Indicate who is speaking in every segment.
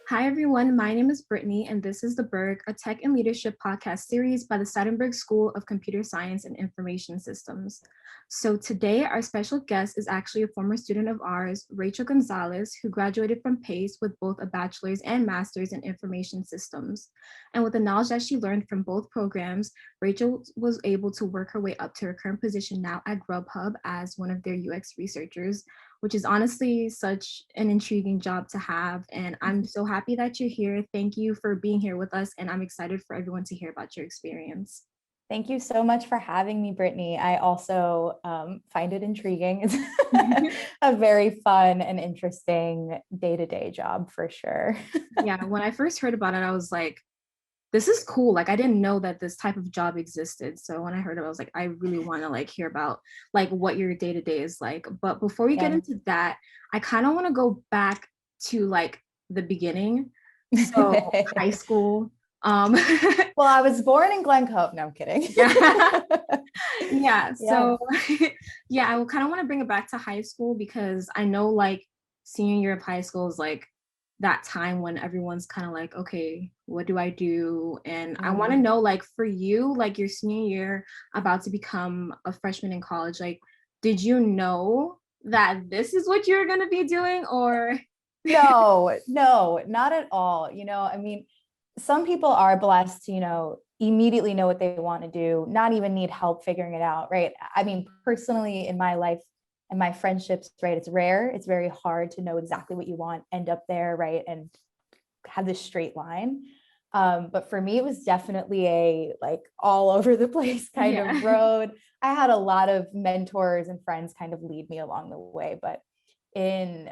Speaker 1: Hi, everyone. My name is Brittany, and this is the Berg, a tech and leadership podcast series by the Seidenberg School of Computer Science and Information Systems. So today, our special guest is actually a former student of ours, Rachel Gonzalez, who graduated from PACE with both a bachelor's and master's in information systems. And with the knowledge that she learned from both programs, Rachel was able to work her way up to her current position now at Grubhub as one of their UX researchers, which is honestly such an intriguing job to have. And I'm so happy that you're here. Thank you for being here with us. And I'm excited for everyone to hear about your experience.
Speaker 2: Thank you so much for having me, Brittany. I also find it intriguing. It's a very fun and interesting day-to-day job for sure.
Speaker 1: Yeah, when I first heard about it, I was like, this is cool. Like, I didn't know that this type of job existed. So when I heard it, I was like, I really want to hear about what your day-to-day is like. But before we get into that, I kind of want to go back to the beginning. So high school.
Speaker 2: Well, I was born in Glen Cove. No, I'm kidding.
Speaker 1: Yeah. So yeah, I kind of want to bring it back to high school because I know senior year of high school is that time when everyone's kind of like, okay, what do I do? And I want to know, for you, your senior year, about to become a freshman in college, did you know that this is what you're going to be doing, or?
Speaker 2: No, not at all. I mean, some people are blessed to, immediately know what they want to do, not even need help figuring it out, right? I mean, personally, in my life and my friendships, right, it's rare. It's very hard to know exactly what you want, end up there, right, and have this straight line. But for me, it was definitely a all over the place kind of road. I had a lot of mentors and friends kind of lead me along the way. But in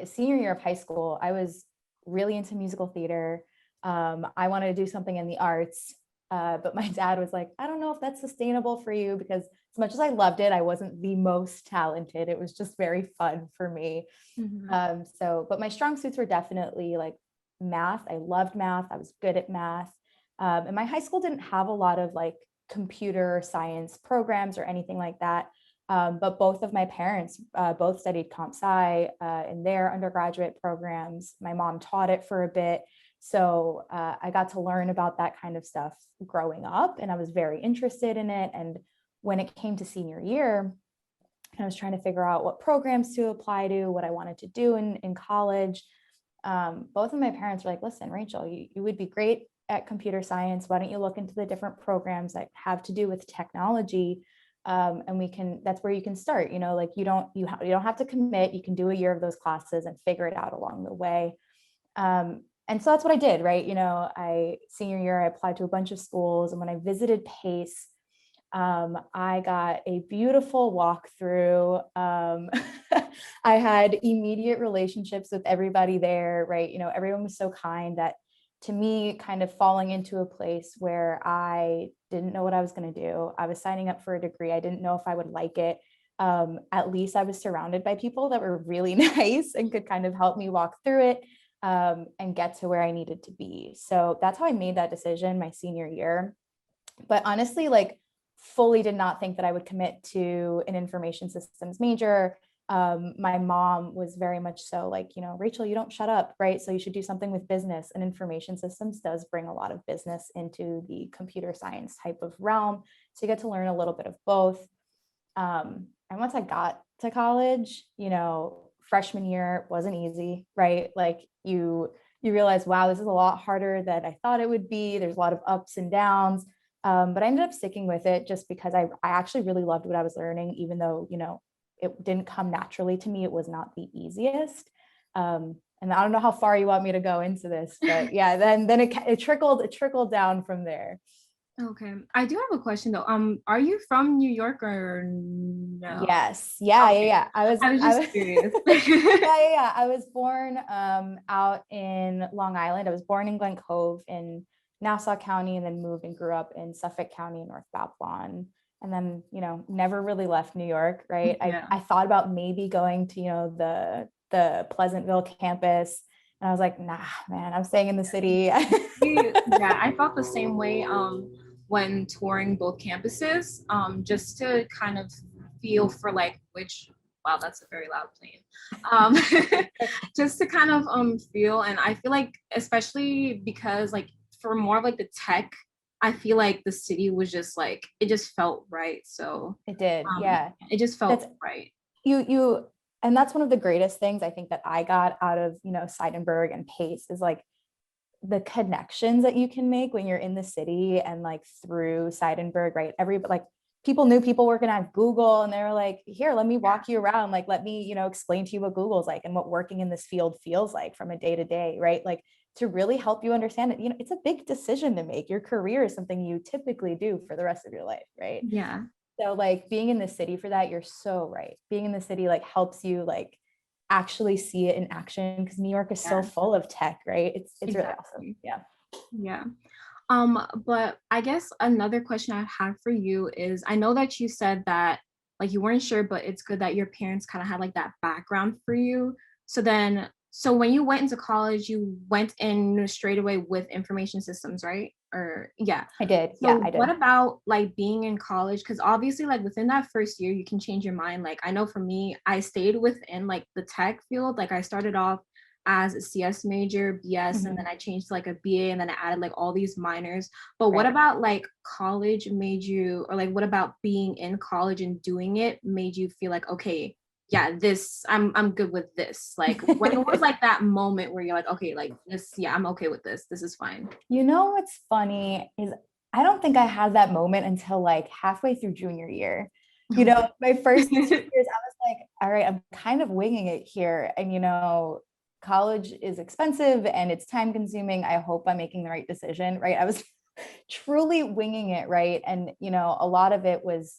Speaker 2: senior year of high school, I was really into musical theater. I wanted to do something in the arts. But my dad was like, I don't know if that's sustainable for you, because as much as I loved it, I wasn't the most talented. It was just very fun for me. But my strong suits were definitely math. I loved math. I was good at math. And my high school didn't have a lot of computer science programs or anything like that. But both of my parents both studied comp sci in their undergraduate programs. My mom taught it for a bit. So I got to learn about that kind of stuff growing up, and I was very interested in it. And when it came to senior year, I was trying to figure out what programs to apply to, what I wanted to do in college. Both of my parents were like, listen, Rachel, you would be great at computer science. Why don't you look into the different programs that have to do with technology? And that's where you can start, you don't have to commit. You can do a year of those classes and figure it out along the way. And so that's what I did, right? Senior year, I applied to a bunch of schools. And when I visited PACE, I got a beautiful walkthrough. I had immediate relationships with everybody there, right? Everyone was so kind that, to me, kind of falling into a place where I didn't know what I was going to do. I was signing up for a degree. I didn't know if I would like it. At least I was surrounded by people that were really nice and could kind of help me walk through it. And get to where I needed to be. So that's how I made that decision my senior year. But honestly, fully did not think that I would commit to an information systems major. My mom was very much so Rachel, you don't shut up, right? So you should do something with business, and information systems does bring a lot of business into the computer science type of realm. So you get to learn a little bit of both. And once I got to college, freshman year wasn't easy, right? You realize, wow, this is a lot harder than I thought it would be. There's a lot of ups and downs. But I ended up sticking with it just because I actually really loved what I was learning, even though, it didn't come naturally to me. It was not the easiest. And I don't know how far you want me to go into this, but yeah, then it trickled down from there.
Speaker 1: Okay. I do have a question though. Are you from New York or no?
Speaker 2: Yes. Yeah.
Speaker 1: Okay.
Speaker 2: Yeah.
Speaker 1: I was just curious.
Speaker 2: Yeah. I was born out in Long Island. I was born in Glen Cove in Nassau County, and then moved and grew up in Suffolk County, North Babylon. And then, never really left New York, right?
Speaker 1: Yeah.
Speaker 2: I thought about maybe going to, the Pleasantville campus. And I was like, nah, man, I'm staying in the city.
Speaker 1: Yeah, I felt the same way when touring both campuses, just to kind of feel for which Wow, that's a very loud plane. Um, just to kind of feel, and I feel like especially because like for more of like the tech, I feel like the city was just like it just felt right. So
Speaker 2: It did. Yeah.
Speaker 1: it just
Speaker 2: That's
Speaker 1: felt right.
Speaker 2: you and that's one of the greatest things I think that I got out of, Seidenberg and Pace is like the connections that you can make when you're in the city and like through Seidenberg, right? Like people knew people working at Google and they were like, here, let me walk you around. Like, let me, explain to you what Google's like and what working in this field feels like from a day to day, right? Like to really help you understand it. It's a big decision to make. Your career is something you typically do for the rest of your life, right?
Speaker 1: Yeah.
Speaker 2: So like being in the city for that, you're so right. Being in the city like helps you like actually see it in action because New York is so full of tech, right? It's really awesome. Yeah.
Speaker 1: Yeah. But I guess another question I have for you is I know that you said that like you weren't sure, but it's good that your parents kind of had like that background for you. So when you went into college, you went in straight away with information systems, right? Or yeah.
Speaker 2: I did. Yeah,
Speaker 1: So
Speaker 2: I did.
Speaker 1: what about like being in college? Because obviously, like within that first year, you can change your mind. Like I know for me, I stayed within like the tech field. Like I started off as a CS major, BS, and then I changed to like a BA, and then I added like all these minors. But what about like college made you, or like what about being in college and doing it made you feel like, okay, yeah, this I'm good with this. Like when was like that moment where you're like, okay, like this, yeah, I'm okay with this. This is fine.
Speaker 2: What's funny is I don't think I had that moment until like halfway through junior year. My first 2 years, I was like, all right, I'm kind of winging it here. And, college is expensive and it's time consuming. I hope I'm making the right decision, right? I was truly winging it, right? And, a lot of it was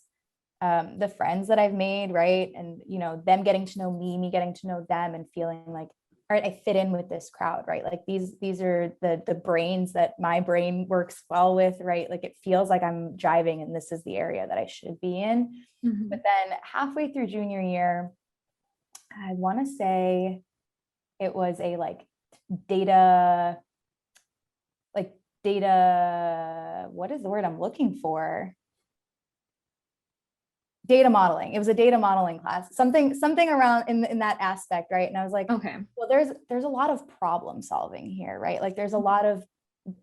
Speaker 2: the friends that I've made, right? And, them getting to know me getting to know them and feeling like, all right, I fit in with this crowd, right? Like these are the brains that my brain works well with, right? Like it feels like I'm driving and this is the area that I should be in. But then halfway through junior year, I want to say it was a data, what is the word I'm looking for? Data modeling. It was a data modeling class, something around in that aspect, right? And I was like,
Speaker 1: Okay.
Speaker 2: well, there's a lot of problem solving here, right? Like there's a lot of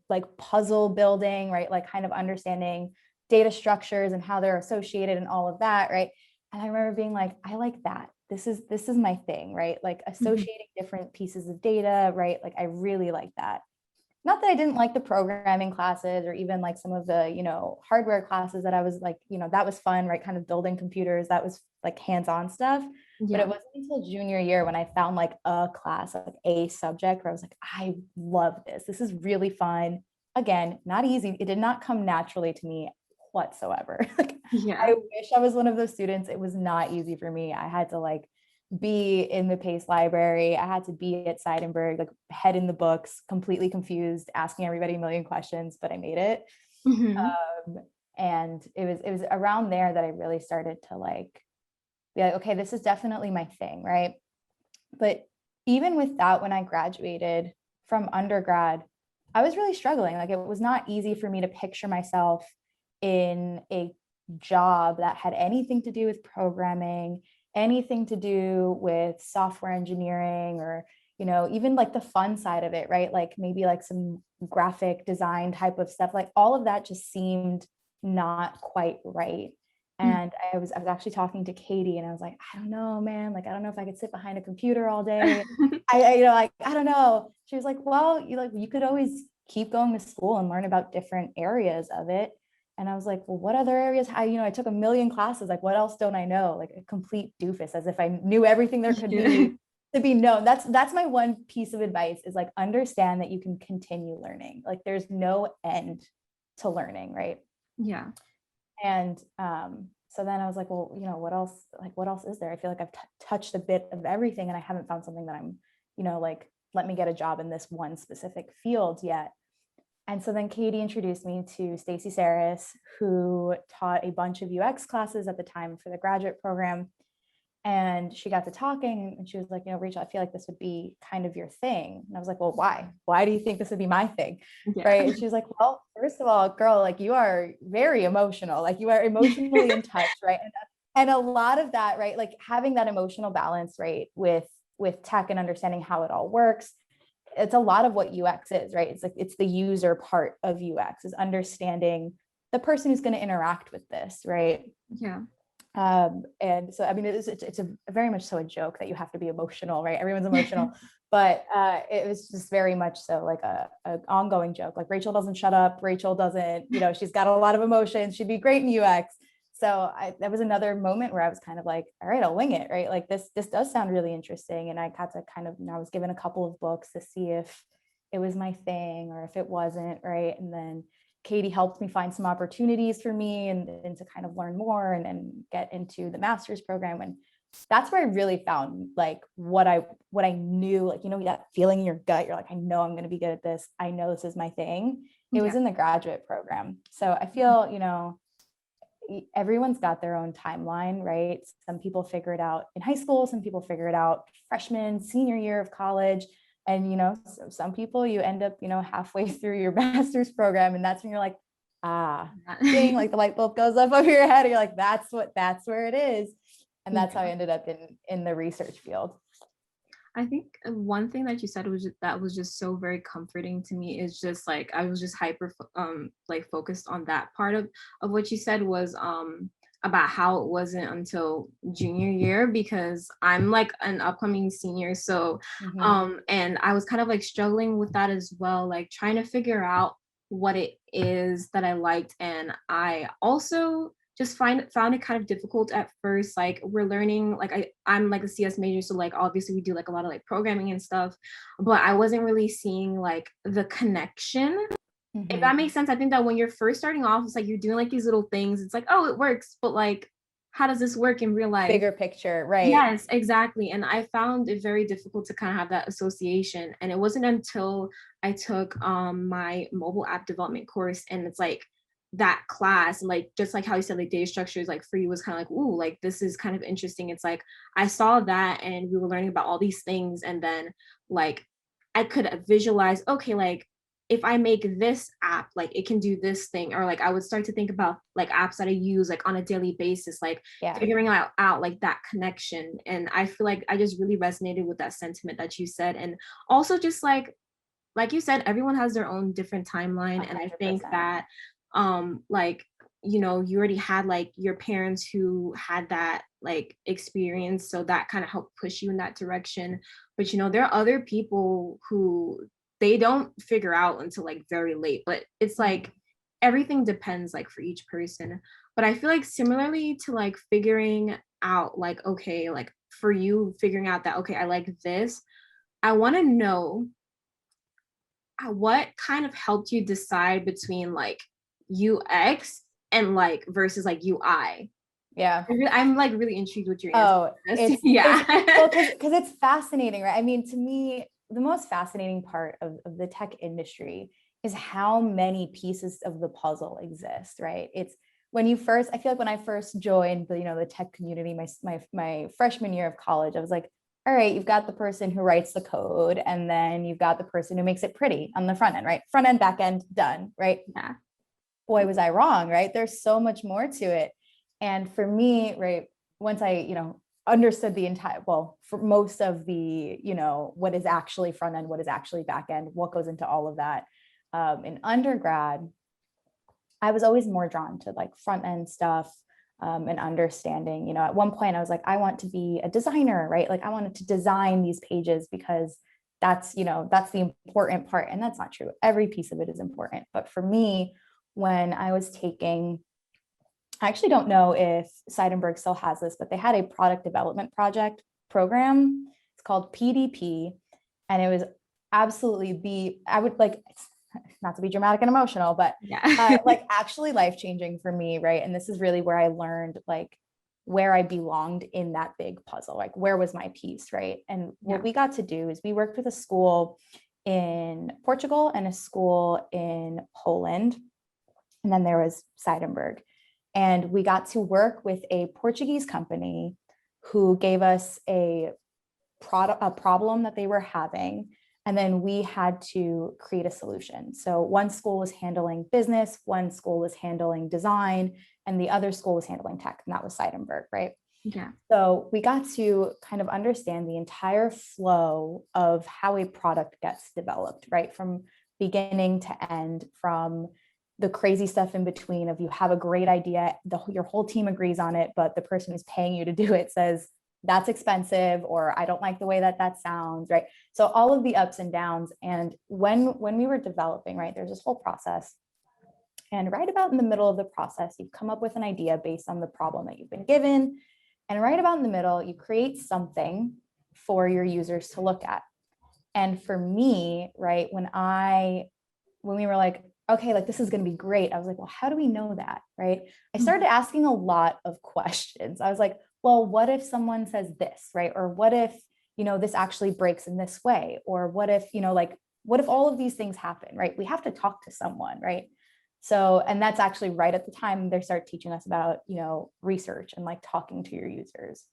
Speaker 2: like puzzle building, right? Like kind of understanding data structures and how they're associated and all of that, right? And I remember being like, I like that. This is my thing, right? Like associating different pieces of data, right? Like I really like that. Not that I didn't like the programming classes or even like some of the, hardware classes that I was like, that was fun, right? Kind of building computers, that was like hands-on stuff. But it wasn't until junior year when I found like a class, like a subject where I was like, I love this. This is really fun. Again, not easy. It did not come naturally to me whatsoever. I wish I was one of those students. It was not easy for me. I had to like be in the Pace library. I had to be at Seidenberg, like head in the books, completely confused, asking everybody a million questions, but I made it. And it was around there that I really started to like be like, okay, this is definitely my thing, right? But even with that, when I graduated from undergrad, I was really struggling. Like it was not easy for me to picture myself in a job that had anything to do with programming, anything to do with software engineering, or even like the fun side of it, right? Like maybe like some graphic design type of stuff. Like all of that just seemed not quite right. And I was actually talking to Katie and I was like, I don't know, man. Like, I don't know if I could sit behind a computer all day. I don't know. She was like, well, you could always keep going to school and learn about different areas of it. And I was like, well, what other areas? I took a million classes. Like, what else don't I know? Like a complete doofus, as if I knew everything there could be to be known. That's my one piece of advice is like, understand that you can continue learning. Like there's no end to learning, right?
Speaker 1: Yeah.
Speaker 2: And so then I was like, well, what else is there? I feel like I've touched a bit of everything and I haven't found something that I'm, like, let me get a job in this one specific field yet. And so then Katie introduced me to Stacey Saris, who taught a bunch of UX classes at the time for the graduate program. And she got to talking and she was like, Rachel, I feel like this would be kind of your thing. And I was like, well, why? Why do you think this would be my thing? Yeah. Right. And she was like, well, first of all, girl, like you are very emotional, like you are emotionally in touch. Right. And a lot of that, right, like having that emotional balance, right, with tech and understanding how it all works, it's a lot of what UX is, right? It's like, it's the user part of UX, is understanding the person who's going to interact with this, right?
Speaker 1: Yeah.
Speaker 2: And so, I mean, it's a very much so a joke that you have to be emotional, right? Everyone's emotional, but it was just very much so like a ongoing joke. Like Rachel doesn't shut up. Rachel doesn't, she's got a lot of emotions. She'd be great in UX. So that was another moment where I was kind of like, all right, I'll wing it, right? Like this does sound really interesting. And I got to kind of, I was given a couple of books to see if it was my thing or if it wasn't, right? And then Katie helped me find some opportunities for me and to kind of learn more and get into the master's program. And that's where I really found like what I knew, like, that feeling in your gut. You're like, I know I'm going to be good at this. I know this is my thing. It was in the graduate program. So I feel, everyone's got their own timeline, right? Some people figure it out in high school. Some people figure it out freshman, senior year of college. And, some people you end up, halfway through your master's program. And that's when you're like, ding, like the light bulb goes up over your head. And you're like, that's where it is. And that's how I ended up in the research field.
Speaker 1: I think one thing that you said was just so very comforting to me is just like, I was just hyper like focused on that part of what you said was about how it wasn't until junior year, because I'm like an upcoming senior. So and I was kind of like struggling with that as well, like trying to figure out what it is that I liked. And I also just found it kind of difficult at first. Like we're learning, like I'm like a CS major, so like obviously we do like a lot of like programming and stuff, but I wasn't really seeing like the connection. If that makes sense. I think that when you're first starting off, it's like you're doing like these little things. It's like, oh, it works, but like, how does this work in real life?
Speaker 2: Bigger picture, right?
Speaker 1: Yes, exactly. And I found it very difficult to kind of have that association. And it wasn't until I took my mobile app development course, and it's like that class, and like just like how you said, like data structures, like for you was kind of like, ooh, like this is kind of interesting. It's like I saw that and we were learning about all these things, and then like I could visualize, okay, like if I make this app, like it can do this thing. Or like I would start to think about like apps that I use like on a daily basis, like figuring out like that connection. And I feel like I just really resonated with that sentiment that you said. And also just like you said, everyone has their own different timeline. 100%. And I think that like, you already had like your parents who had that like experience, so that kind of helped push you in that direction. But there are other people who they don't figure out until like very late, but it's like everything depends like for each person. But I feel like similarly to like figuring out like, okay, like for you figuring out that, okay, I like this, I want to know what kind of helped you decide between like UX and like versus like UI.
Speaker 2: Yeah.
Speaker 1: I'm like really intrigued with your answer.
Speaker 2: It's because it's fascinating, right? I mean, to me, the most fascinating part of the tech industry is how many pieces of the puzzle exist, right? It's when you first, I feel like when I first joined the tech community, my freshman year of college, I was like, all right, you've got the person who writes the code, and then you've got the person who makes it pretty on the front end, right? Front end, back end, done, right?
Speaker 1: Yeah.
Speaker 2: Boy, was I wrong, right? There's so much more to it. And for me, right, once I, understood the entire, well, for most of the, what is actually front end, what is actually back end, what goes into all of that. In undergrad, I was always more drawn to like front end stuff and understanding, at one point I was like, I want to be a designer, right? Like I wanted to design these pages because that's the important part. And that's not true. Every piece of it is important. But for me, when I was taking, I actually don't know if Seidenberg still has this, but they had a product development project program. It's called PDP. And it was absolutely I would like, not to be dramatic and emotional, but like actually life-changing for me, right? And this is really where I learned like where I belonged in that big puzzle, like where was my piece, right? And what we got to do is we worked with a school in Portugal and a school in Poland. And then there was Seidenberg. And we got to work with a Portuguese company who gave us a problem that they were having. And then we had to create a solution. So one school was handling business, one school was handling design, and the other school was handling tech, and that was Seidenberg, right?
Speaker 1: Yeah.
Speaker 2: So we got to kind of understand the entire flow of how a product gets developed, right? From beginning to end, from the crazy stuff in between of you have a great idea, your whole team agrees on it, but the person who's paying you to do it says, that's expensive, or I don't like the way that sounds, right? So all of the ups and downs. And when we were developing, right, there's this whole process. And right about in the middle of the process, you've come up with an idea based on the problem that you've been given. And right about in the middle, you create something for your users to look at. And for me, right, when we were like, okay, like this is going to be great, I was like, well, how do we know that, right? I started asking a lot of questions. I was like, well, what if someone says this, right? Or what if, this actually breaks in this way? Or what if, what if all of these things happen, right? We have to talk to someone, right? So, and that's actually right at the time they start teaching us about, research and like talking to your users.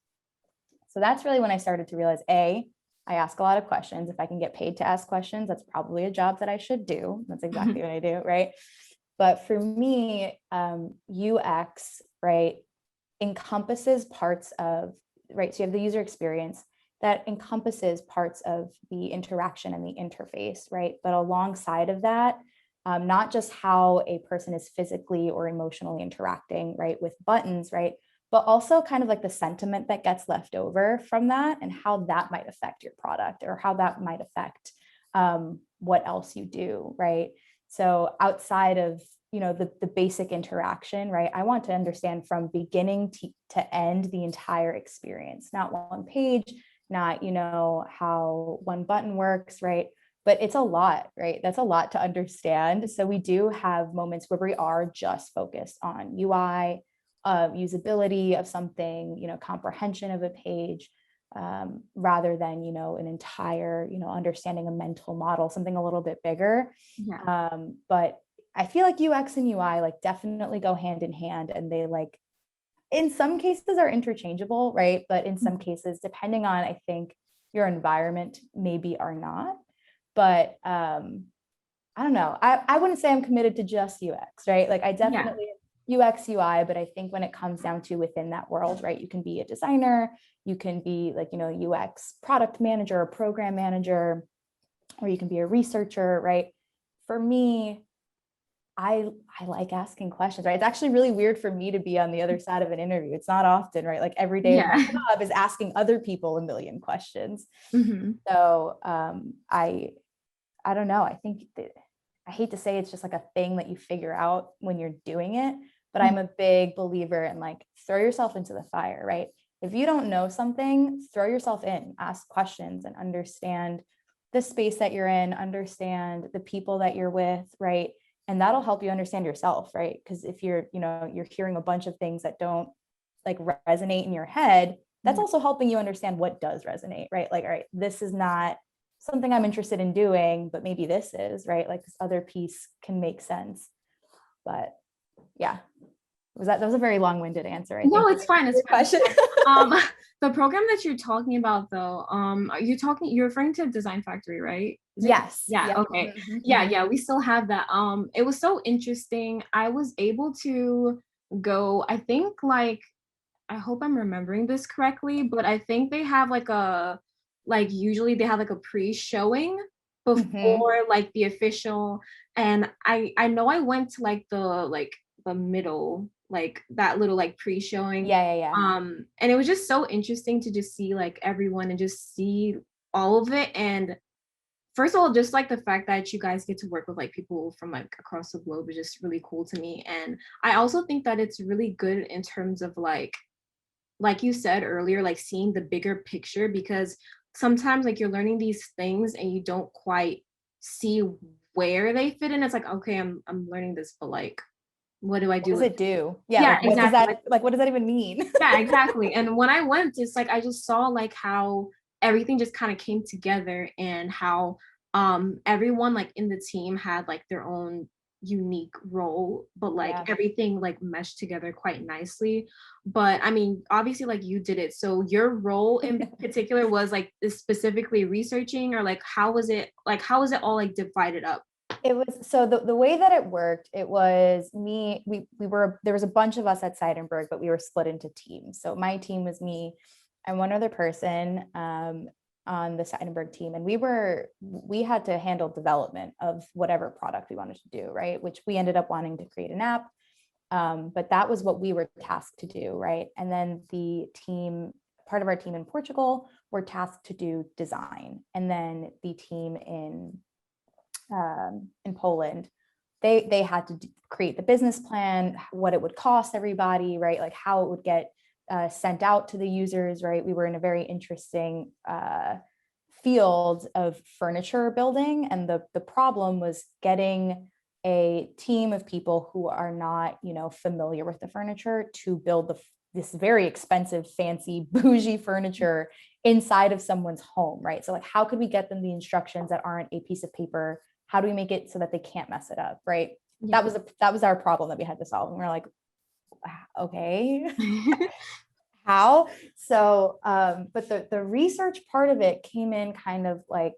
Speaker 2: So that's really when I started to realize, I ask a lot of questions. If I can get paid to ask questions, that's probably a job that I should do. That's exactly what I do, right? But for me, UX, right, encompasses parts of, right, so you have the user experience that encompasses parts of the interaction and the interface, right? But alongside of that, not just how a person is physically or emotionally interacting, right, with buttons, right, but also kind of like the sentiment that gets left over from that and how that might affect your product or how that might affect what else you do, right? So outside of, the basic interaction, right, I want to understand from beginning to end the entire experience, not one page, not, how one button works, right? But it's a lot, right? That's a lot to understand. So we do have moments where we are just focused on UI, usability of something, comprehension of a page, rather than, an entire, understanding a mental model, something a little bit bigger.
Speaker 1: Yeah.
Speaker 2: But I feel like UX and UI like definitely go hand in hand, and they like, in some cases are interchangeable, right? But in some cases, depending on, I think, your environment, maybe are not. But I don't know. I wouldn't say I'm committed to just UX, right? Like I definitely UX, UI, but I think when it comes down to within that world, right, you can be a designer, you can be like, UX product manager or program manager, or you can be a researcher, right? For me, I like asking questions, right? It's actually really weird for me to be on the other side of an interview. It's not often, right? Like every day of my job is asking other people a million questions. So I don't know. I think that, I hate to say it's just like a thing that you figure out when you're doing it, but I'm a big believer in like, throw yourself into the fire, right? If you don't know something, throw yourself in, ask questions and understand the space that you're in, understand the people that you're with, right? And that'll help you understand yourself, right? Because if you're hearing a bunch of things that don't like resonate in your head, that's also helping you understand what does resonate, right? Like, all right, this is not something I'm interested in doing, but maybe this is, right? Like this other piece can make sense. But yeah, that was a very long-winded answer, I think.
Speaker 1: No, it's fine. It's fine.
Speaker 2: Question.
Speaker 1: The program that you're talking about though, you're referring to Design Factory, right?
Speaker 2: Yes.
Speaker 1: Yeah.
Speaker 2: Yep.
Speaker 1: Okay. Yeah. We still have that. It was so interesting. I was able to go, I think like, I hope I'm remembering this correctly, but I think they have usually they have like a pre-showing before like the official. And I know I went to like the middle, like that little like pre-showing.
Speaker 2: Yeah.
Speaker 1: And it was just so interesting to just see like everyone and just see all of it. And first of all, just like the fact that you guys get to work with like people from like across the globe is just really cool to me. And I also think that it's really good in terms of like you said earlier, like seeing the bigger picture, because sometimes like you're learning these things and you don't quite see where they fit in. It's like, okay, I'm learning this, but like, what do I do?
Speaker 2: What does it do? Yeah,
Speaker 1: Yeah,
Speaker 2: like, what
Speaker 1: exactly.
Speaker 2: does that, like, what does that even mean?
Speaker 1: Yeah, exactly. And when I went, it's like I just saw like how everything just kind of came together, and how everyone like in the team had like their own unique role, but like everything like meshed together quite nicely. But I mean, obviously like you did it, so your role in particular was like specifically researching, or like how was it all like divided up?
Speaker 2: It was, so the way that it worked, it was me, there was a bunch of us at Seidenberg, but we were split into teams. So my team was me and one other person on the Seidenberg team. And we had to handle development of whatever product we wanted to do, right? Which we ended up wanting to create an app. But that was what we were tasked to do, right? And then part of our team in Portugal were tasked to do design. And then the team in Poland, they had to create the business plan, what it would cost everybody, right? Like how it would get sent out to the users, right? We were in a very interesting field of furniture building. And the problem was getting a team of people who are not, familiar with the furniture to build this very expensive, fancy, bougie furniture inside of someone's home, right? So like, how could we get them the instructions that aren't a piece of paper? How do we make it so that they can't mess it up, right? Yeah. That was our problem that we had to solve. And we're like, okay, how? So, but the research part of it came in kind of like,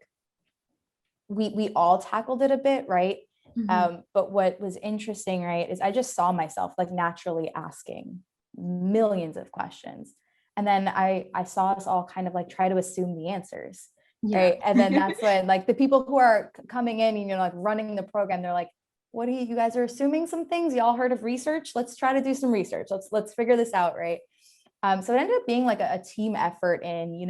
Speaker 2: we all tackled it a bit, right? Mm-hmm. But what was interesting, right, is I just saw myself like naturally asking millions of questions. And then I saw us all kind of like try to assume the answers. Yeah. Right. And then that's when like the people who are coming in and like running the program, they're like, what you guys are assuming some things? Y'all heard of research? Let's try to do some research. Let's figure this out. Right. So it ended up being like a team effort in,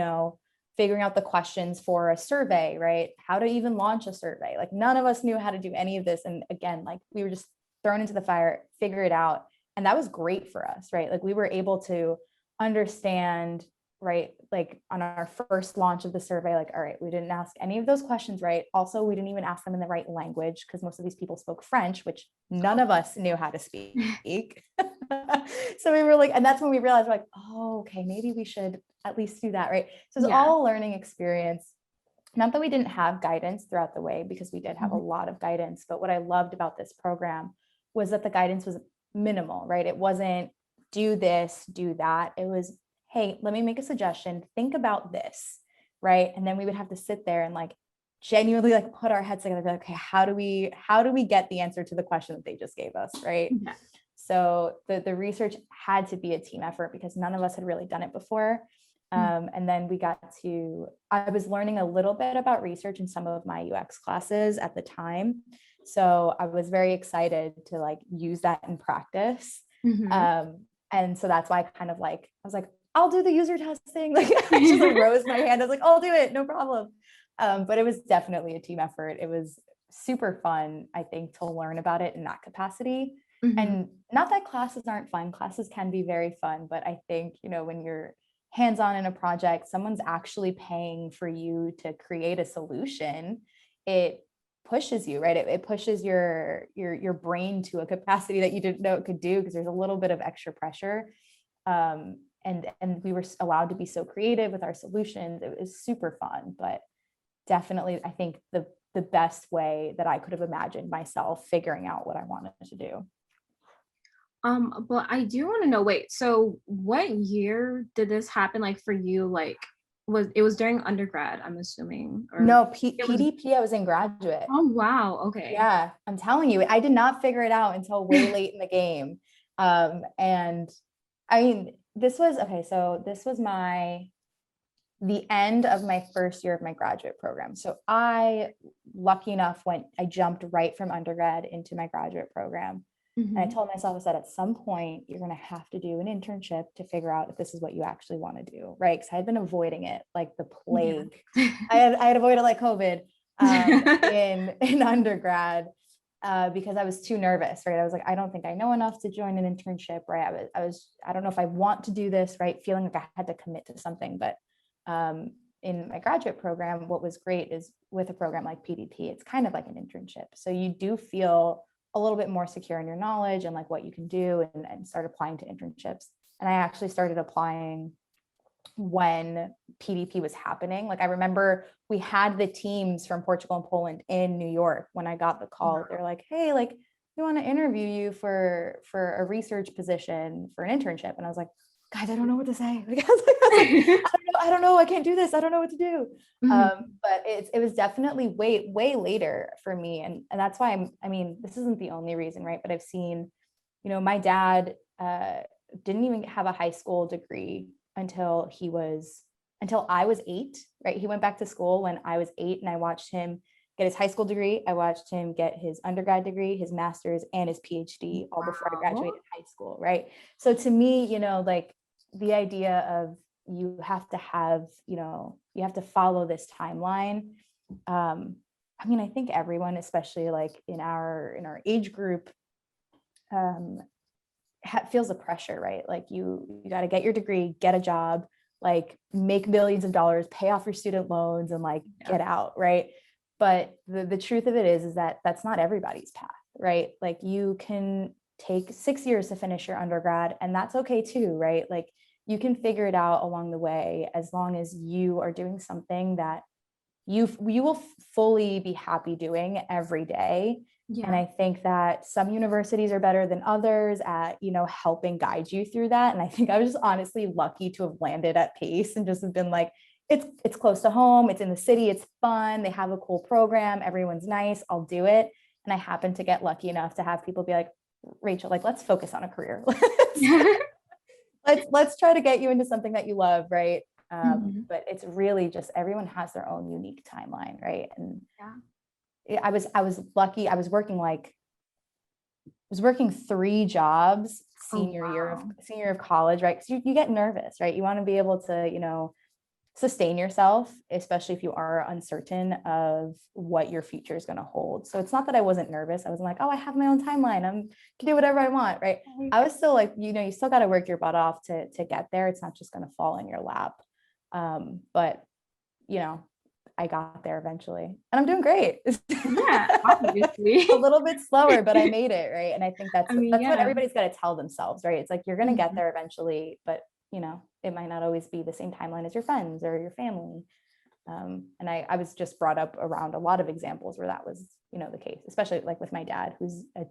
Speaker 2: figuring out the questions for a survey, right? How to even launch a survey. Like none of us knew how to do any of this. And again, like we were just thrown into the fire, figure it out. And that was great for us, right? Like we were able to understand, right? Like on our first launch of the survey, like, all right, we didn't ask any of those questions, right? Also, we didn't even ask them in the right language because most of these people spoke French, which none of us knew how to speak. So we were like, and that's when we realized like, oh, okay, maybe we should at least do that, right? So it's all a learning experience. Not that we didn't have guidance throughout the way, because we did have a lot of guidance, but what I loved about this program was that the guidance was minimal, right? It wasn't do this, do that. It was, hey, let me make a suggestion. Think about this, right? And then we would have to sit there and like genuinely like put our heads together, like, okay, how do we get the answer to the question that they just gave us, right? Yeah. So the research had to be a team effort because none of us had really done it before. And then I was learning a little bit about research in some of my UX classes at the time. So I was very excited to like use that in practice. Mm-hmm. And so that's why I kind of like, I was like, I'll do the user testing. Like I just like rose my hand. I was like, I'll do it. No problem. But it was definitely a team effort. It was super fun, I think, to learn about it in that capacity. Mm-hmm. And not that classes aren't fun. Classes can be very fun, but I think, when you're hands-on in a project, someone's actually paying for you to create a solution, it pushes you, right? It pushes your brain to a capacity that you didn't know it could do, because there's a little bit of extra pressure. And we were allowed to be so creative with our solutions. It was super fun, but definitely, I think the best way that I could have imagined myself figuring out what I wanted to do.
Speaker 1: But I do want to know, wait, so what year did this happen, like for you? Like it was during undergrad, I'm assuming? Or
Speaker 2: no, PDP, I was in graduate.
Speaker 1: Oh, wow. Okay.
Speaker 2: Yeah, I'm telling you, I did not figure it out until way late in the game. And I mean, this was the end of my first year of my graduate program. So lucky enough, I jumped right from undergrad into my graduate program. Mm-hmm. And I told myself, I said, at some point, you're going to have to do an internship to figure out if this is what you actually want to do, right? Because I had been avoiding it like the plague. Yeah. I had avoided like COVID in undergrad because I was too nervous, right? I was like, I don't think I know enough to join an internship, right? I don't know if I want to do this, right? Feeling like I had to commit to something. But in my graduate program, what was great is with a program like PDP, it's kind of like an internship. So you do feel a little bit more secure in your knowledge and like what you can do, and start applying to internships. And I actually started applying when PDP was happening. Like I remember we had the teams from Portugal and Poland in New York when I got the call. They're like, hey, like we want to interview you for a research position for an internship. And I was like, guys, I don't know what to say. Like, I don't know. I can't do this. I don't know what to do. But it was definitely way later for me. And that's why this isn't the only reason, right? But I've seen, my dad didn't even have a high school degree until I was 8, right? He went back to school when I was 8, and I watched him get his high school degree. I watched him get his undergrad degree, his master's, and his PhD all before I graduated high school, right? So to me, like the idea of you have to follow this timeline. I think everyone, especially like in our age group, feels the pressure, right? Like you got to get your degree, get a job, like make millions of dollars, pay off your student loans, and like get out, right? But the truth of it is that that's not everybody's path, right? Like you can take 6 years to finish your undergrad, and that's okay too, right? Like you can figure it out along the way, as long as you are doing something that you will fully be happy doing every day. Yeah. And I think that some universities are better than others at, helping guide you through that. And I think I was just honestly lucky to have landed at Pace and just have been like, it's close to home, it's in the city, it's fun, they have a cool program, everyone's nice, I'll do it. And I happened to get lucky enough to have people be like, Rachel, like, let's focus on a career. let's try to get you into something that you love, right? But it's really just everyone has their own unique timeline, right? And I was lucky. I was working 3 jobs senior year of college, right? Because you get nervous, right? You want to be able to, sustain yourself, especially if you are uncertain of what your future is going to hold. So it's not that I wasn't nervous. I wasn't like, oh, I have my own timeline, I can do whatever I want, right? I was still like, you still got to work your butt off to get there. It's not just going to fall in your lap. But I got there eventually, and I'm doing great.
Speaker 1: Yeah, obviously.
Speaker 2: A little bit slower, but I made it, right? And I think that's what everybody's got to tell themselves, right? It's like you're going to get there eventually, but it might not always be the same timeline as your friends or your family. And I was just brought up around a lot of examples where that was, the case, especially like with my dad, who's a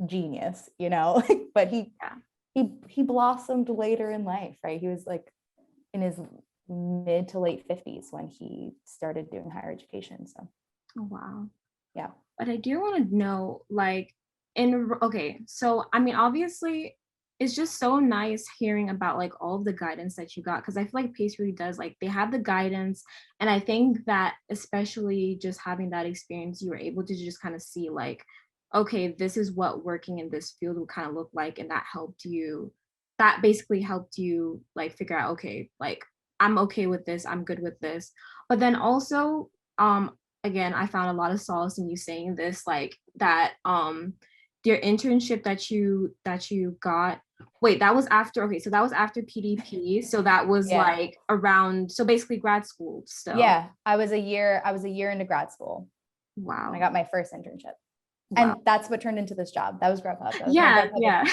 Speaker 2: genius, but he blossomed later in life, right? He was like in his mid to late 50s when he started doing higher education. So,
Speaker 1: oh, wow.
Speaker 2: Yeah.
Speaker 1: But I do want to know, like, so obviously it's just so nice hearing about like all of the guidance that you got, because I feel like Pace really does, like, they have the guidance, and I think that especially just having that experience, you were able to just kind of see like, okay, this is what working in this field would kind of look like, and that basically helped you like figure out, okay, like I'm okay with this, I'm good with this. But then also, again, I found a lot of solace in you saying this, like that your internship that you got, wait, that was after, okay, so that was after PDP, so that was like around, so basically grad school still.
Speaker 2: Yeah, I was a year into grad school.
Speaker 1: Wow.
Speaker 2: And I got my first internship. Wow. And that's what turned into this job. That was Grubhub.
Speaker 1: Yeah.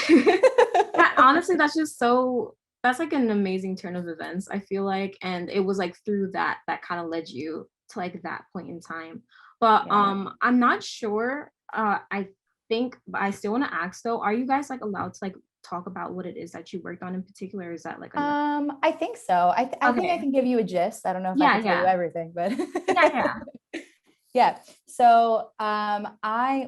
Speaker 1: Honestly, that's like an amazing turn of events, I feel like. And it was like through that kind of led you to like that point in time. But I'm not sure. I think, but I still want to ask though, are you guys like allowed to like talk about what it is that you worked on in particular? Or is that like
Speaker 2: I think so. I think I can give you a gist. I don't know if I can tell you everything, but yeah. So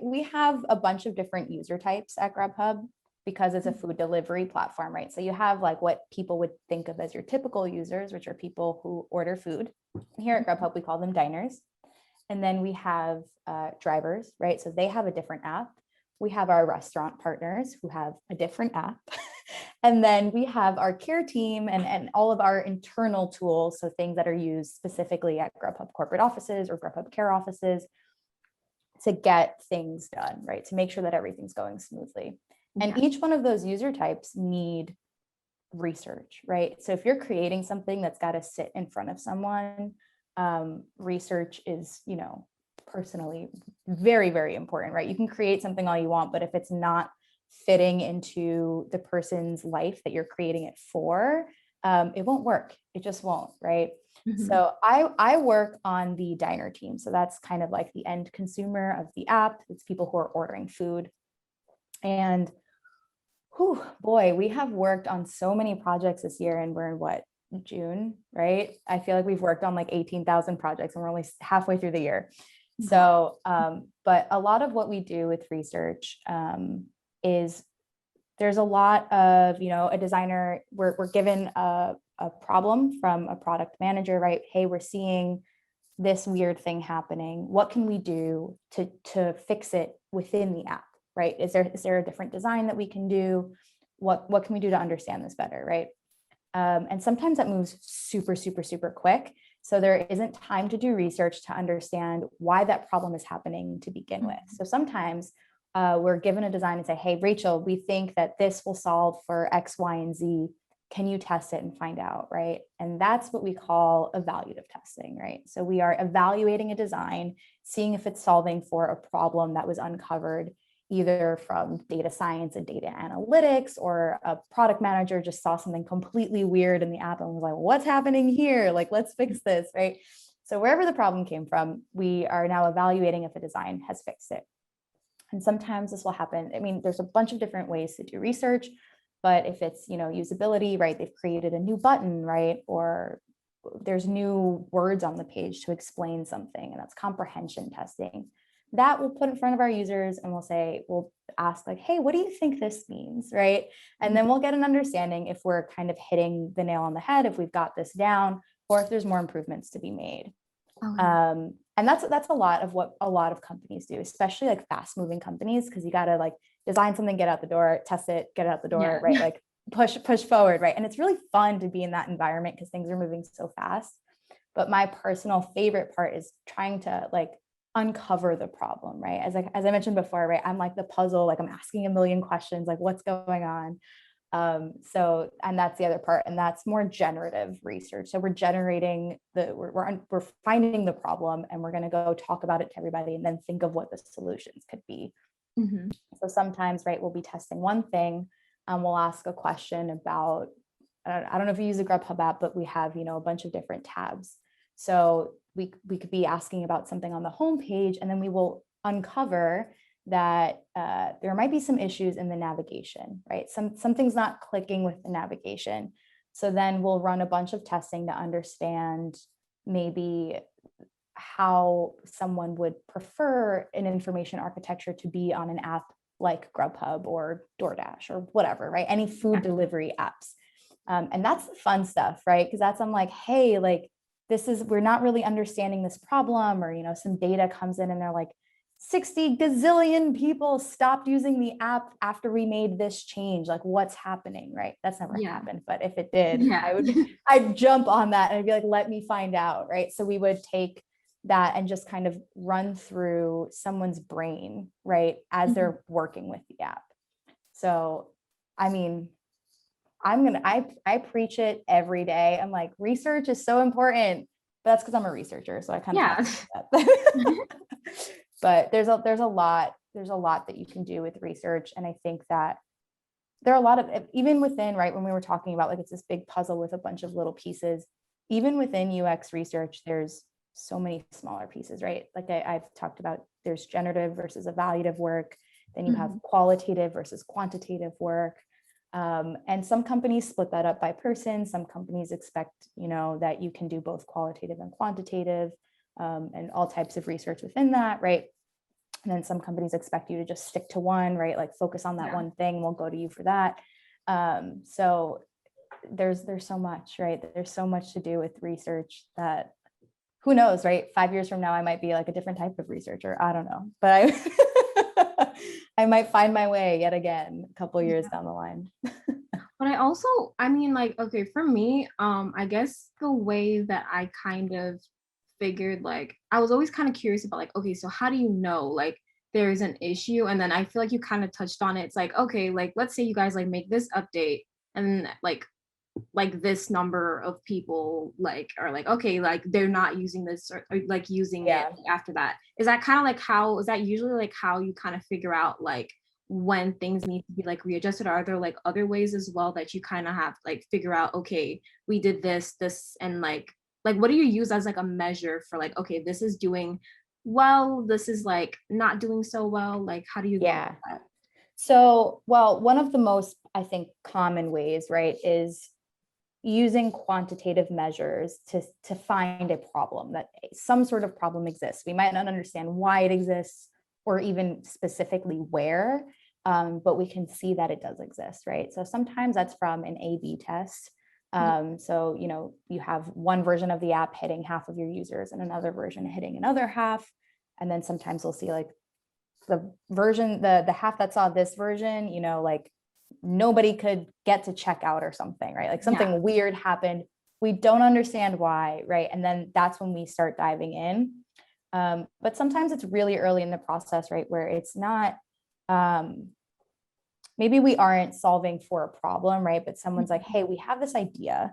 Speaker 2: we have a bunch of different user types at Grubhub because it's a food delivery platform, right? So you have like what people would think of as your typical users, which are people who order food. And here at Grubhub, we call them diners. And then we have drivers, right? So they have a different app. We have our restaurant partners who have a different app. And then we have our care team and all of our internal tools. So things that are used specifically at Grubhub corporate offices or Grubhub care offices to get things done, right? To make sure that everything's going smoothly. And each one of those user types need research, right? So if you're creating something that's got to sit in front of someone, research is, personally very, very important, right? You can create something all you want, but if it's not fitting into the person's life that you're creating it for, it won't work. It just won't, right? Mm-hmm. So I work on the diner team. So that's kind of like the end consumer of the app. It's people who are ordering food. And Whew, boy, we have worked on so many projects this year, and we're in what, June, right? I feel like we've worked on like 18,000 projects and we're only halfway through the year. So, but a lot of what we do with research is there's a lot of, a designer, we're given a problem from a product manager, right? Hey, we're seeing this weird thing happening. What can we do to fix it within the app, right? Is there a different design that we can do? What can we do to understand this better, right? And sometimes that moves super, super, super quick. So there isn't time to do research to understand why that problem is happening to begin with. So sometimes we're given a design and say, hey, Rachel, we think that this will solve for X, Y, and Z. Can you test it and find out, right? And that's what we call evaluative testing, right? So we are evaluating a design, seeing if it's solving for a problem that was uncovered either from data science and data analytics, or a product manager just saw something completely weird in the app and was like, what's happening here? Like, let's fix this, right? So wherever the problem came from, we are now evaluating if a design has fixed it. And sometimes this will happen. I mean, there's a bunch of different ways to do research, but if it's, usability, right? They've created a new button, right? Or there's new words on the page to explain something, and that's comprehension testing. That we'll put in front of our users and we'll ask like, hey, what do you think this means, right? And then we'll get an understanding if we're kind of hitting the nail on the head, if we've got this down, or if there's more improvements to be made. And that's a lot of what a lot of companies do, especially like fast moving companies, because you got to like design something, get out the door, test it, get it out the door, right? Like push forward, right? And it's really fun to be in that environment because things are moving so fast. But my personal favorite part is trying to like uncover the problem, right? As I mentioned before, right? I'm like the puzzle, like I'm asking a million questions, like what's going on? So, and that's the other part, and that's more generative research. So we're generating we're finding the problem, and we're going to go talk about it to everybody and then think of what the solutions could be. So sometimes, right, we'll be testing one thing, and we'll ask a question about, I don't know if you use the Grubhub app, but we have, a bunch of different tabs. So we could be asking about something on the homepage, and then we will uncover that there might be some issues in the navigation, right? Something's not clicking with the navigation. So then we'll run a bunch of testing to understand maybe how someone would prefer an information architecture to be on an app like Grubhub or DoorDash or whatever, right? Any food delivery apps. And that's the fun stuff, right? Because I'm like, hey, like, we're not really understanding this problem, or, some data comes in and they're like, 60 gazillion people stopped using the app after we made this change. Like, what's happening, right? That's never happened. But if it did, I'd jump on that and I'd be like, let me find out, right? So we would take that and just kind of run through someone's brain, right, as they're working with the app. So, I mean, I preach it every day. I'm like, research is so important, but that's because I'm a researcher. So I kind of have that. But there's a lot that you can do with research. And I think that there are a lot of, even within, right, when we were talking about like, it's this big puzzle with a bunch of little pieces, even within UX research, there's so many smaller pieces, right? Like I've talked about, there's generative versus evaluative work. Then you have qualitative versus quantitative work. And some companies split that up by person. Some companies expect, that you can do both qualitative and quantitative, and all types of research within that, right? And then some companies expect you to just stick to one, right? Like focus on that one thing, we'll go to you for that. So there's so much, right? There's so much to do with research that, who knows, right? 5 years from now, I might be like a different type of researcher. I don't know, but I might find my way yet again a couple years down the line.
Speaker 1: But I mean, like, okay, for me, I guess the way that I kind of figured, like, I was always kind of curious about like, okay, so how do you know like there's an issue? And then I feel like you kind of touched on it. It's like, okay, like let's say you guys like make this update, and like this number of people like are like, okay, like they're not using this, or like using it after that. Is that kind of like is that usually like how you kind of figure out like when things need to be like readjusted? Or are there like other ways as well that you kind of have like figure out, okay, we did this, and like what do you use as like a measure for like, okay, this is doing well, this is like not doing so well? Like, how do you go about that?
Speaker 2: So, well, one of the most I think, common ways, right, is using quantitative measures to find a problem, that some sort of problem exists. We might not understand why it exists or even specifically where, but we can see that it does exist, right? So sometimes that's from an A/B test. So, you have one version of the app hitting half of your users and another version hitting another half. And then sometimes we'll see like the half that saw this version, like nobody could get to checkout or something, right? Like something weird happened. We don't understand why, right? And then that's when we start diving in. But sometimes it's really early in the process, right? Where it's not, maybe we aren't solving for a problem, right? But someone's like, hey, we have this idea,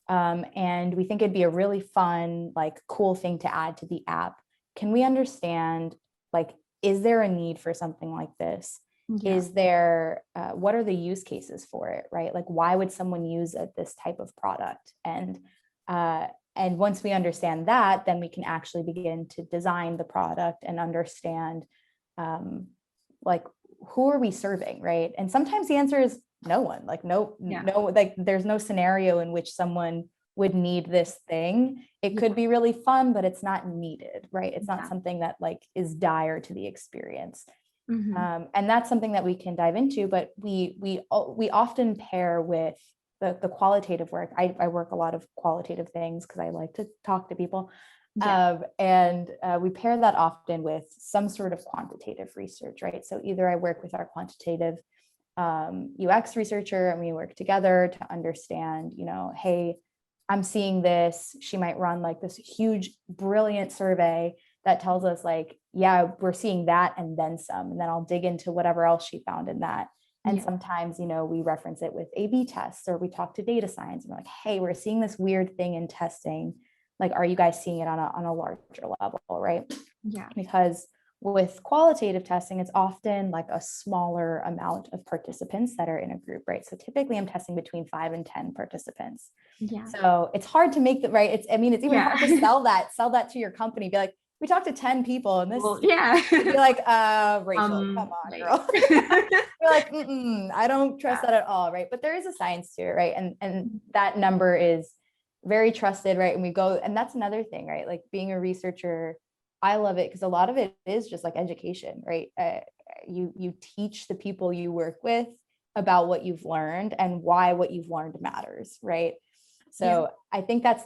Speaker 2: and we think it'd be a really fun, like cool thing to add to the app. Can we understand, like, is there a need for something like this? Is there, what are the use cases for it, right? Like, why would someone use this type of product? And once we understand that, then we can actually begin to design the product and understand, like, who are we serving, right? And sometimes the answer is no one, like no, like there's no scenario in which someone would need this thing. It could be really fun, but it's not needed, right? It's not something that like is dire to the experience. And that's something that we can dive into, but we often pair with the qualitative work. I work a lot of qualitative things because I like to talk to people. And we pair that often with some sort of quantitative research, right? So either I work with our quantitative UX researcher and we work together to understand, hey, I'm seeing this. She might run like this huge, brilliant survey that tells us like, yeah, we're seeing that and then some, and then I'll dig into whatever else she found in that. And sometimes, we reference it with A/B tests, or we talk to data science and we're like, hey, we're seeing this weird thing in testing. Like, are you guys seeing it on a larger level, right?
Speaker 1: Yeah.
Speaker 2: Because with qualitative testing, it's often like a smaller amount of participants that are in a group, right? So typically I'm testing between 5 and 10 participants.
Speaker 1: Yeah.
Speaker 2: So it's hard to make the right. It's even hard to sell that to your company. Be like, we talked to 10 people and this, be like, Rachel, come on, girl. You're like, I don't trust that at all, right? But there is a science to it, right? And that number is very trusted, right? And we go, and that's another thing, right? Like being a researcher, I love it because a lot of it is just like education, right? You teach the people you work with about what you've learned and why what you've learned matters, right? So I think that's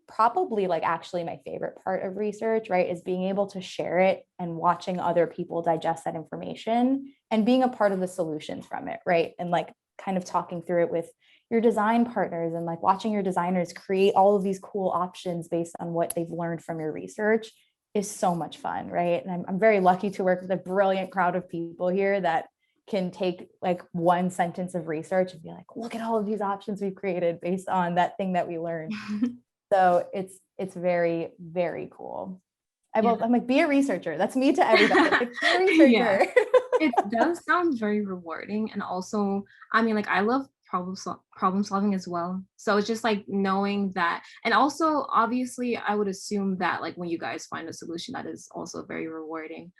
Speaker 2: probably like actually my favorite part of research, right? Is being able to share it and watching other people digest that information and being a part of the solutions from it, right? And like kind of talking through it with your design partners and like watching your designers create all of these cool options based on what they've learned from your research is so much fun, right? And I'm very lucky to work with a brilliant crowd of people here that can take like one sentence of research and be like, look at all of these options we've created based on that thing that we learned. So it's very, very cool. I'm like, be a researcher. That's me to everybody. Like, be a researcher.
Speaker 1: It does sound very rewarding. And also, I mean, like I love problem solving as well. So it's just like knowing that, and also obviously I would assume that like when you guys find a solution, that is also very rewarding.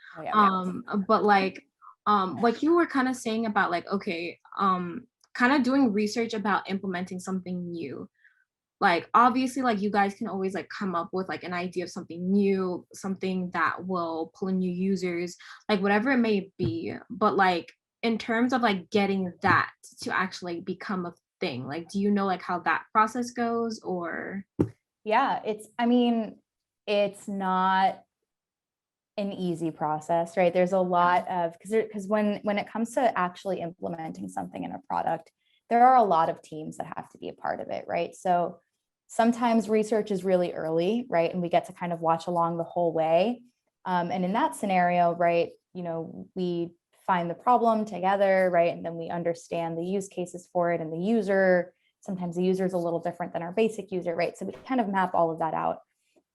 Speaker 1: But like what you were kind of saying about like, okay, kind of doing research about implementing something new. Like obviously like you guys can always like come up with like an idea of something new, something that will pull in new users, like whatever it may be. But like in terms of like getting that to actually become a thing, like do you know like how that process goes? Or
Speaker 2: it's not an easy process, right? There's a lot of, because when it comes to actually implementing something in a product, there are a lot of teams that have to be a part of it, right? So sometimes research is really early, right? And we get to kind of watch along the whole way. And in that scenario, right, we find the problem together, right? And then we understand the use cases for it and the user. Sometimes the user is a little different than our basic user, right? So we kind of map all of that out.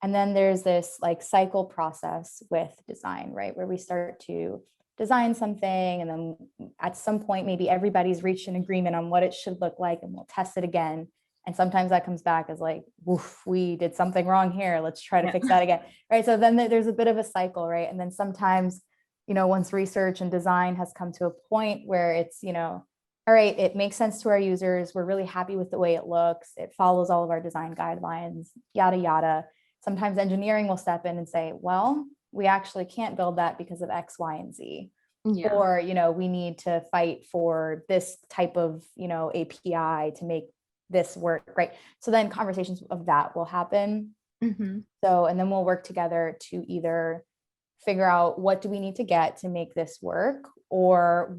Speaker 2: And then there's this like cycle process with design, right? Where we start to design something, and then at some point, maybe everybody's reached an agreement on what it should look like, and we'll test it again. And sometimes that comes back as like, woof, we did something wrong here. Let's try to fix that again, right? So then there's a bit of a cycle, right? And then sometimes, once research and design has come to a point where it's, all right, it makes sense to our users. We're really happy with the way it looks. It follows all of our design guidelines, yada, yada. Sometimes engineering will step in and say, well, we actually can't build that because of X, Y, and Z.
Speaker 1: Yeah.
Speaker 2: Or, we need to fight for this type of, API to make this work, right? So then conversations of that will happen. So, and then we'll work together to either figure out what do we need to get to make this work, or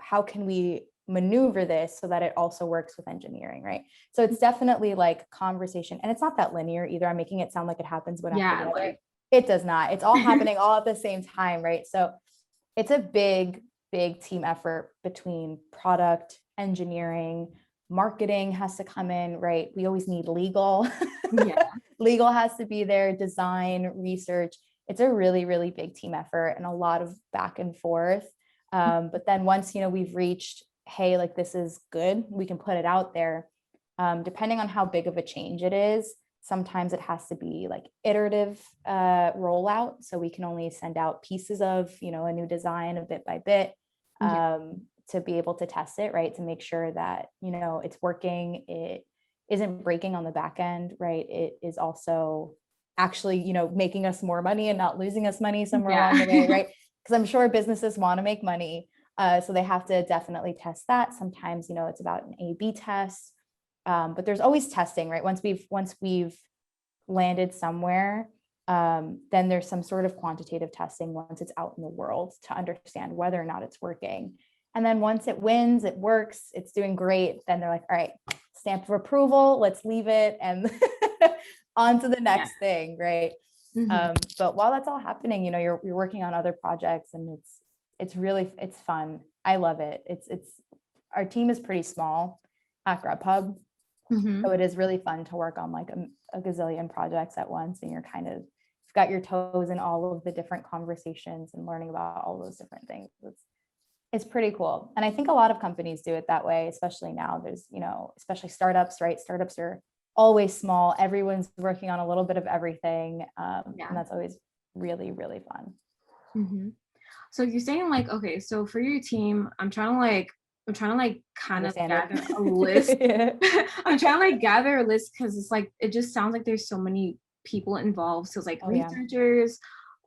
Speaker 2: how can we maneuver this so that it also works with engineering, right? So it's definitely like conversation, and it's not that linear either. I'm making it sound like it happens one after the other. It does not. It's all happening all at the same time, right? So it's a big team effort between product, engineering, marketing has to come in, right? We always need legal. Legal has to be there, design, research. It's a really, really big team effort and a lot of back and forth. But then once, we've reached, hey, like this is good, we can put it out there. Depending on how big of a change it is, sometimes it has to be like iterative rollout. So we can only send out pieces of, a new design a bit by bit to be able to test it, right? To make sure that, it's working, it isn't breaking on the back end, right? It is also actually, making us more money and not losing us money somewhere along the way, right? Because I'm sure businesses want to make money. So they have to definitely test that. Sometimes, it's about an A/B test. But there's always testing, right? Once we've landed somewhere, then there's some sort of quantitative testing once it's out in the world to understand whether or not it's working. And then once it wins, it works, it's doing great, then they're like, all right, stamp of approval, let's leave it and on to the next thing, right? But while that's all happening, you're working on other projects, and it's fun. I love it. It's our team is pretty small at Grubhub. So it is really fun to work on like a gazillion projects at once, and you've got your toes in all of the different conversations and learning about all those different things. It's pretty cool. And I think a lot of companies do it that way, especially now. There's, especially startups, right? Startups are always small. Everyone's working on a little bit of everything. And that's always really, really fun.
Speaker 1: So you're saying like, okay, so for your team, I'm trying to kind of gather a list. I'm trying to like gather a list because it's like, it just sounds like there's so many people involved. So it's like researchers.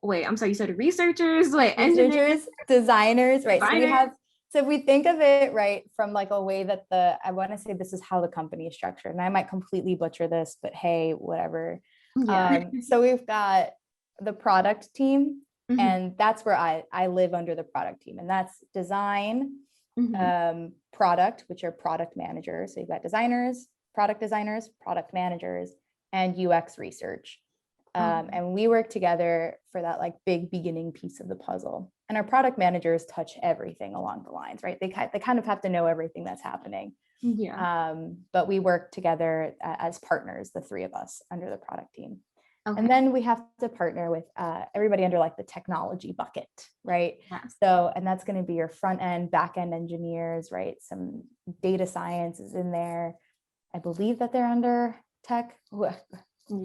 Speaker 1: Wait, I'm sorry, you said researchers, like engineers,
Speaker 2: designers, right? So if we think of it, right, from like a way that I want to say this is how the company is structured, and I might completely butcher this, but hey, whatever. So we've got the product team, and that's where I live under the product team, and that's design, product, which are product managers. So you've got designers, product managers, and UX research. And we work together for that like big beginning piece of the puzzle. And our product managers touch everything along the lines, right? They kind of have to know everything that's happening. But we work together as partners, the three of us under the product team. And then we have to partner with everybody under like the technology bucket, right? So, and that's going to be your front end, back end engineers, right? Some data science is in there. I believe that they're under tech.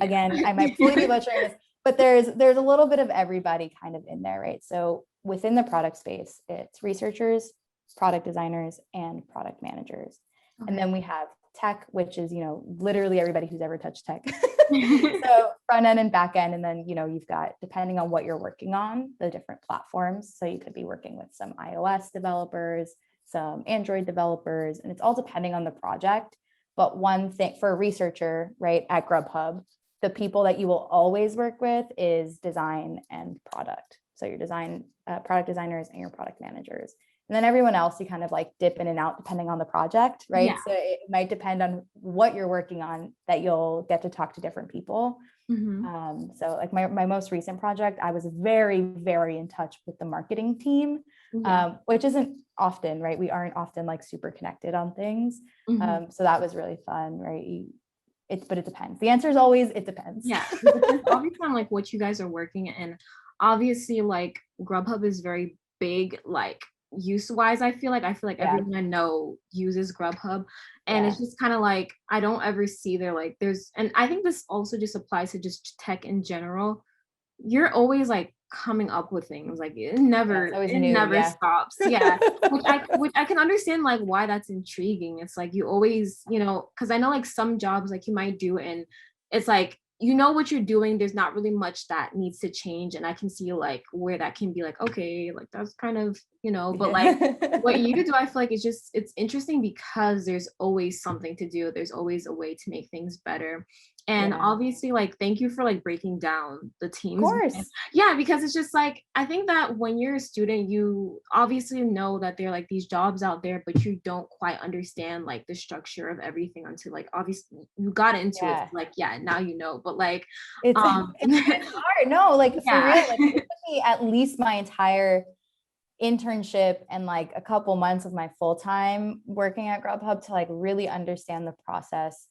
Speaker 2: Again, I might fully be butchering this, but there's a little bit of everybody kind of in there, right? So within the product space, it's researchers, product designers, and product managers. And then we have tech, which is, literally everybody who's ever touched tech. So front end and back end. And then, you've got, depending on what you're working on, the different platforms. So you could be working with some iOS developers, some Android developers, and it's all depending on the project. But one thing for a researcher, right, at Grubhub, the people that you will always work with is design and product. So your product designers and your product managers. And then everyone else, you kind of like dip in and out depending on the project, right? So it might depend on what you're working on that you'll get to talk to different people. So like my most recent project, I was very, very in touch with the marketing team, which isn't often, right? We aren't often like super connected on things. So that was really fun, right? But it depends. The answer is always, it depends.
Speaker 1: It depends obviously on like what you guys are working in. Obviously like Grubhub is very big, like use-wise. I feel like everyone I know uses Grubhub, and it's just kind of like I don't ever see there like there's, and I think this also just applies to just tech in general. you're always like coming up with things, like it
Speaker 2: Yeah, it's always
Speaker 1: it
Speaker 2: new.
Speaker 1: never
Speaker 2: Yeah.
Speaker 1: stops. Yeah. Which I can understand like why that's intriguing. It's like you always, because I know like some jobs like you might do and it's like you know what you're doing, there's not really much that needs to change. And I can see like where that can be like, okay, like that's kind of, but like what you do, I feel like it's interesting because there's always something to do. There's always a way to make things better. And
Speaker 2: Yeah.
Speaker 1: obviously, like, thank you for like breaking down the
Speaker 2: Of
Speaker 1: teams.
Speaker 2: course.
Speaker 1: Yeah, because it's just like, I think that when you're a student, you obviously know that there are like these jobs out there, but you don't quite understand like the structure of everything until like obviously you got into it.
Speaker 2: Yeah.
Speaker 1: Like, yeah, now you know. But like,
Speaker 2: It's it's hard. No, like for
Speaker 1: yeah.
Speaker 2: real, like it took me at least my entire internship and like a couple months of my full time working at Grubhub to like really understand the process.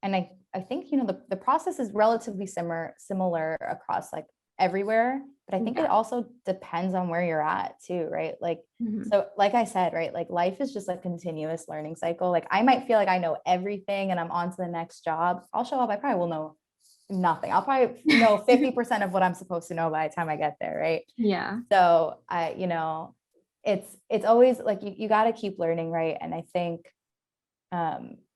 Speaker 2: And I think, the process is relatively similar across like everywhere, but I think
Speaker 1: Yeah.
Speaker 2: it also depends on where you're at too, right? Like,
Speaker 1: Mhm.
Speaker 2: so like I said, right, like life is just a continuous learning cycle. Like I might feel like I know everything and I'm on to the next job. I'll show up, I probably will know nothing. I'll probably know 50% of what I'm supposed to know by the time I get there, right?
Speaker 1: Yeah.
Speaker 2: So it's always like you got to keep learning, right? And I think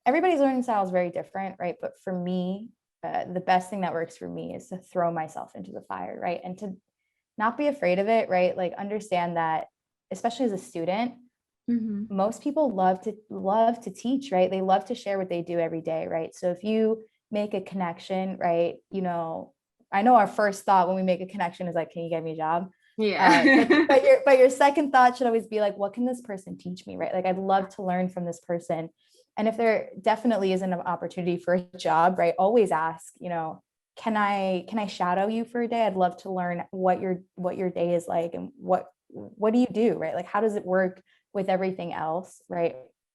Speaker 2: everybody's learning style is very different, right? But for me, the best thing that works for me is to throw myself into the fire, right? And to not be afraid of it, right? Like understand that, especially as a student,
Speaker 1: Mhm.
Speaker 2: most people love to teach, right? They love to share what they do every day, right? So if you make a connection, right? I know our first thought when we make a connection is like, can you get me a job?
Speaker 1: Yeah.
Speaker 2: But your second thought should always be like, what can this person teach me, right? Like I'd love to learn from this person. And if there definitely isn't an opportunity for a job, right? Always ask, can I shadow you for a day? I'd love to learn what your day is like and what do you do, right? Like how does it work with everything else, right?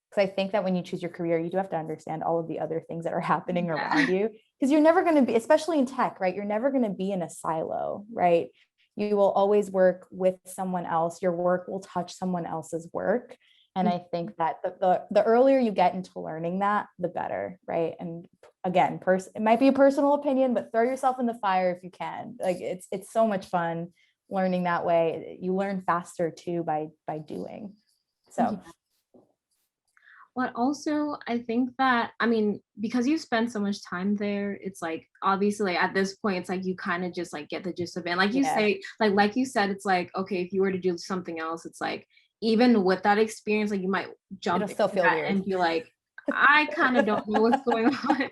Speaker 2: Because I think that when you choose your career, you do have to understand all of the other things that are happening around you, because you're never going to be, especially in tech, right? You're never going to be in a silo, right? You will always work with someone else. Your work will touch someone else's work. And I think that the earlier you get into learning that, the better, right? And again, it might be a personal opinion, but throw yourself in the fire if you can. Like it's so much fun learning that way. You learn faster too by doing. So
Speaker 1: But also, I think that, I mean, because you spend so much time there, it's like, obviously, like, at this point, it's like you kind of just like get the gist of it. And like you
Speaker 2: yeah,
Speaker 1: say, like you said, it's like, okay, if you were to do something else, it's like, even with that experience, like you might jump
Speaker 2: it'll still
Speaker 1: into
Speaker 2: feel
Speaker 1: that
Speaker 2: weird.
Speaker 1: and be like, I kind of don't know what's going on.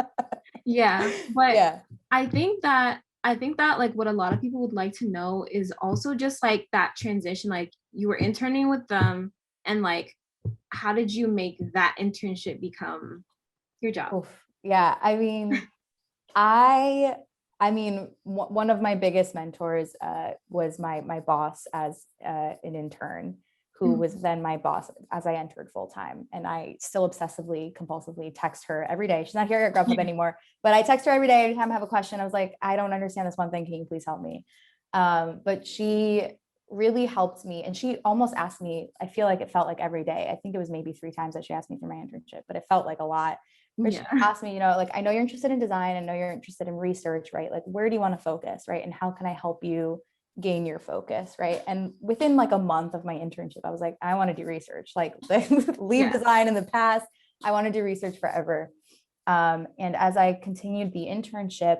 Speaker 1: Yeah. But
Speaker 2: Yeah.
Speaker 1: I think that like what a lot of people would like to know is also just like that transition, like you were interning with them and like how did you make that internship become your job?
Speaker 2: Oof. Yeah. One of my biggest mentors was my boss as an intern, who was
Speaker 1: Mhm.
Speaker 2: then my boss as I entered full time. And I still obsessively, compulsively text her every day. She's not here at Grubhub anymore, but I text her every day. Every time I have a question, I was like, I don't understand this one thing. Can you please help me? But she really helped me. And she almost asked me, I feel like it felt like every day. I think it was maybe 3 times that she asked me for my internship, but it felt like a lot. Where she
Speaker 1: Yeah.
Speaker 2: asked me, like, I know you're interested in design. I know you're interested in research, right? Like, where do you want to focus, right? And how can I help you gain your focus, right? And within like a month of my internship, I was like, I want to do research, like leave
Speaker 1: Yeah.
Speaker 2: design in the past. I want to do research forever. And as I continued the internship,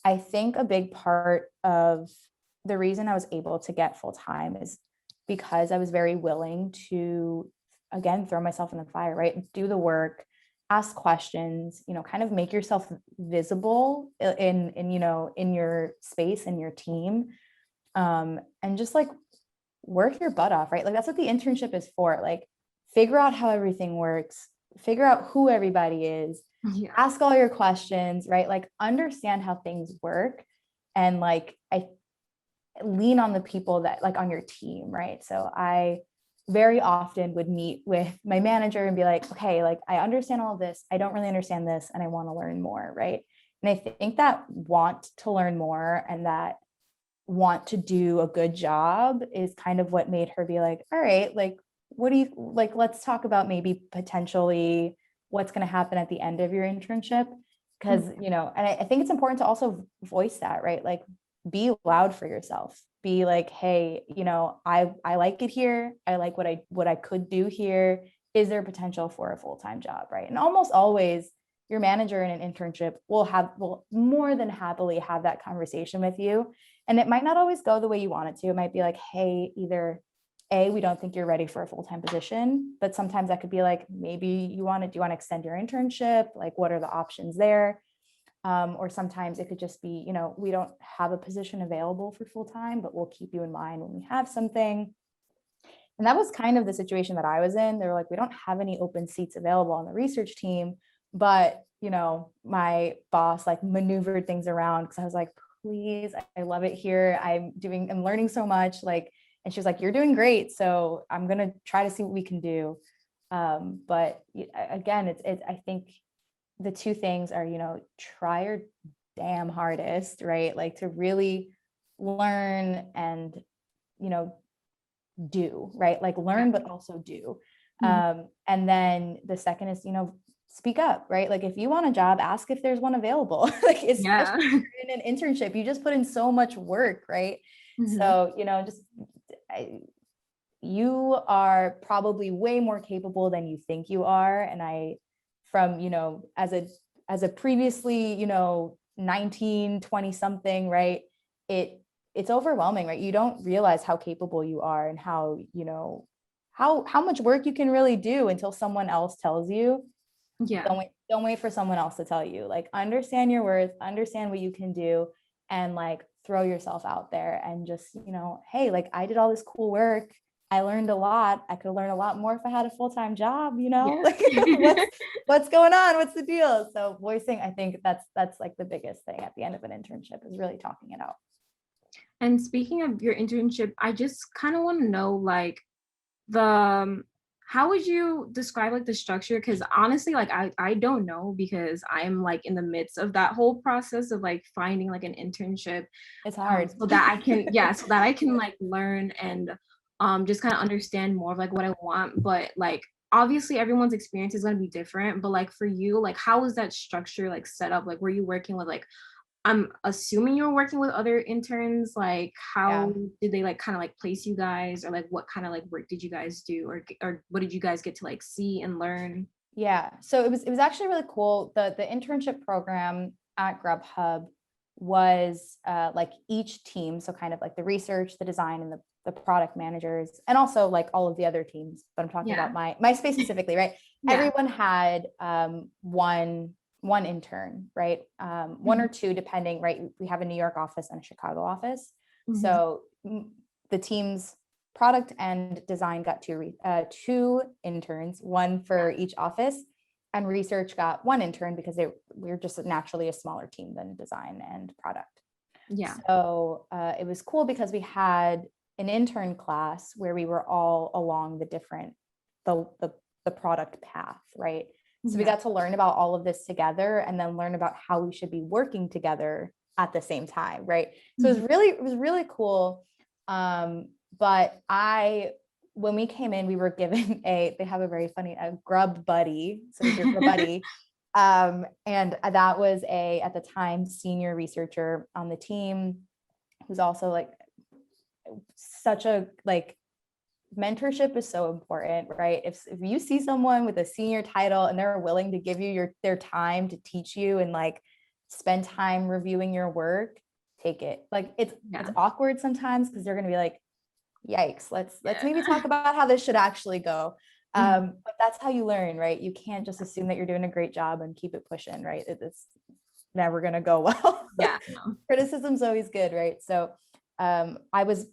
Speaker 2: I think a big part of the reason I was able to get full time is because I was very willing to, again, throw myself in the fire, right? Do the work, ask questions, kind of make yourself visible in your space and your team, and just like work your butt off, right? Like that's what the internship is for. Like figure out how everything works, figure out who everybody is,
Speaker 1: Yeah.
Speaker 2: ask all your questions, right? Like understand how things work, and like I lean on the people that like on your team, right? So I very often would meet with my manager and be like, okay, like I understand all of this, I don't really understand this, and I want to learn more, right? And I think that want to learn more and that want to do a good job is kind of what made her be like, all right, like what do you like, let's talk about maybe potentially what's going to happen at the end of your internship. Because and I think it's important to also voice that, right? Like be loud for yourself. Be like, hey, I like it here. I like what I could do here. Is there potential for a full-time job, right? And almost always your manager in an internship will more than happily have that conversation with you. And it might not always go the way you want it to. It might be like, hey, either A, we don't think you're ready for a full-time position, but sometimes that could be like, maybe do you want to extend your internship? Like, what are the options there? Or sometimes it could just be, we don't have a position available for full-time, but we'll keep you in mind when we have something. And that was kind of the situation that I was in. They were like, we don't have any open seats available on the research team, but, my boss like maneuvered things around because I was like, please, I love it here. I'm learning so much. Like, and she was like, you're doing great. So I'm going to try to see what we can do. But again, it's, I think the two things are, try your damn hardest, right? Like to really learn and, do, right? Like learn, but also do. And then the second is, speak up, right? Like if you want a job, ask if there's one available. Like especially in an internship, you just put in so much work, right? So, you are probably way more capable than you think you are. And as a previously, 19, 20 something, right? It's overwhelming, right? You don't realize how capable you are and how, how much work you can really do until someone else tells you.
Speaker 1: Yeah.
Speaker 2: Don't wait for someone else to tell you. Like, understand your worth, understand what you can do, and like throw yourself out there and just, hey, like I did all this cool work. I learned a lot. I could learn a lot more if I had a full-time job, like what's going on? What's the deal? So voicing, I think that's like the biggest thing at the end of an internship is really talking it out.
Speaker 1: And speaking of your internship, I just kind of want to know like how would you describe like the structure? Because honestly, like I don't know because I'm like in the midst of that whole process of like finding like an internship.
Speaker 2: It's hard.
Speaker 1: So that I can like learn and just kind of understand more of like what I want. But like obviously everyone's experience is going to be different. But like for you, like how was that structure like set up? Like were you working with like I'm assuming you were working with other interns. Like, how did they like kind of like place you guys, or like what kind of like work did you guys do, or what did you guys get to like see and learn?
Speaker 2: Yeah, so it was actually really cool. The internship program at Grubhub was like each team, so kind of like the research, the design, and the product managers, and also like all of the other teams. But I'm talking about my space specifically, right? Everyone had one intern, right? One or two, depending, right? We have a New York office and a Chicago office. So the team's product and design got two interns, one for each office, and research got one intern because we're just naturally a smaller team than design and product.
Speaker 1: Yeah.
Speaker 2: So it was cool because we had an intern class where we were all along the product path, right? So we got to learn about all of this together and then learn about how we should be working together at the same time, right? So it was really cool. But when we came in, we were given they have a very funny grub buddy. So your grub buddy. And that was at the time, senior researcher on the team, who's also like such a like, mentorship is so important, right? If you see someone with a senior title and they're willing to give you their time to teach you and like spend time reviewing your work, take it. Like it's awkward sometimes because they're going to be like, yikes, let's maybe talk about how this should actually go. But that's how you learn, right? You can't just assume that you're doing a great job and keep it pushing, right? It's never going to go well. Criticism's always good, right? So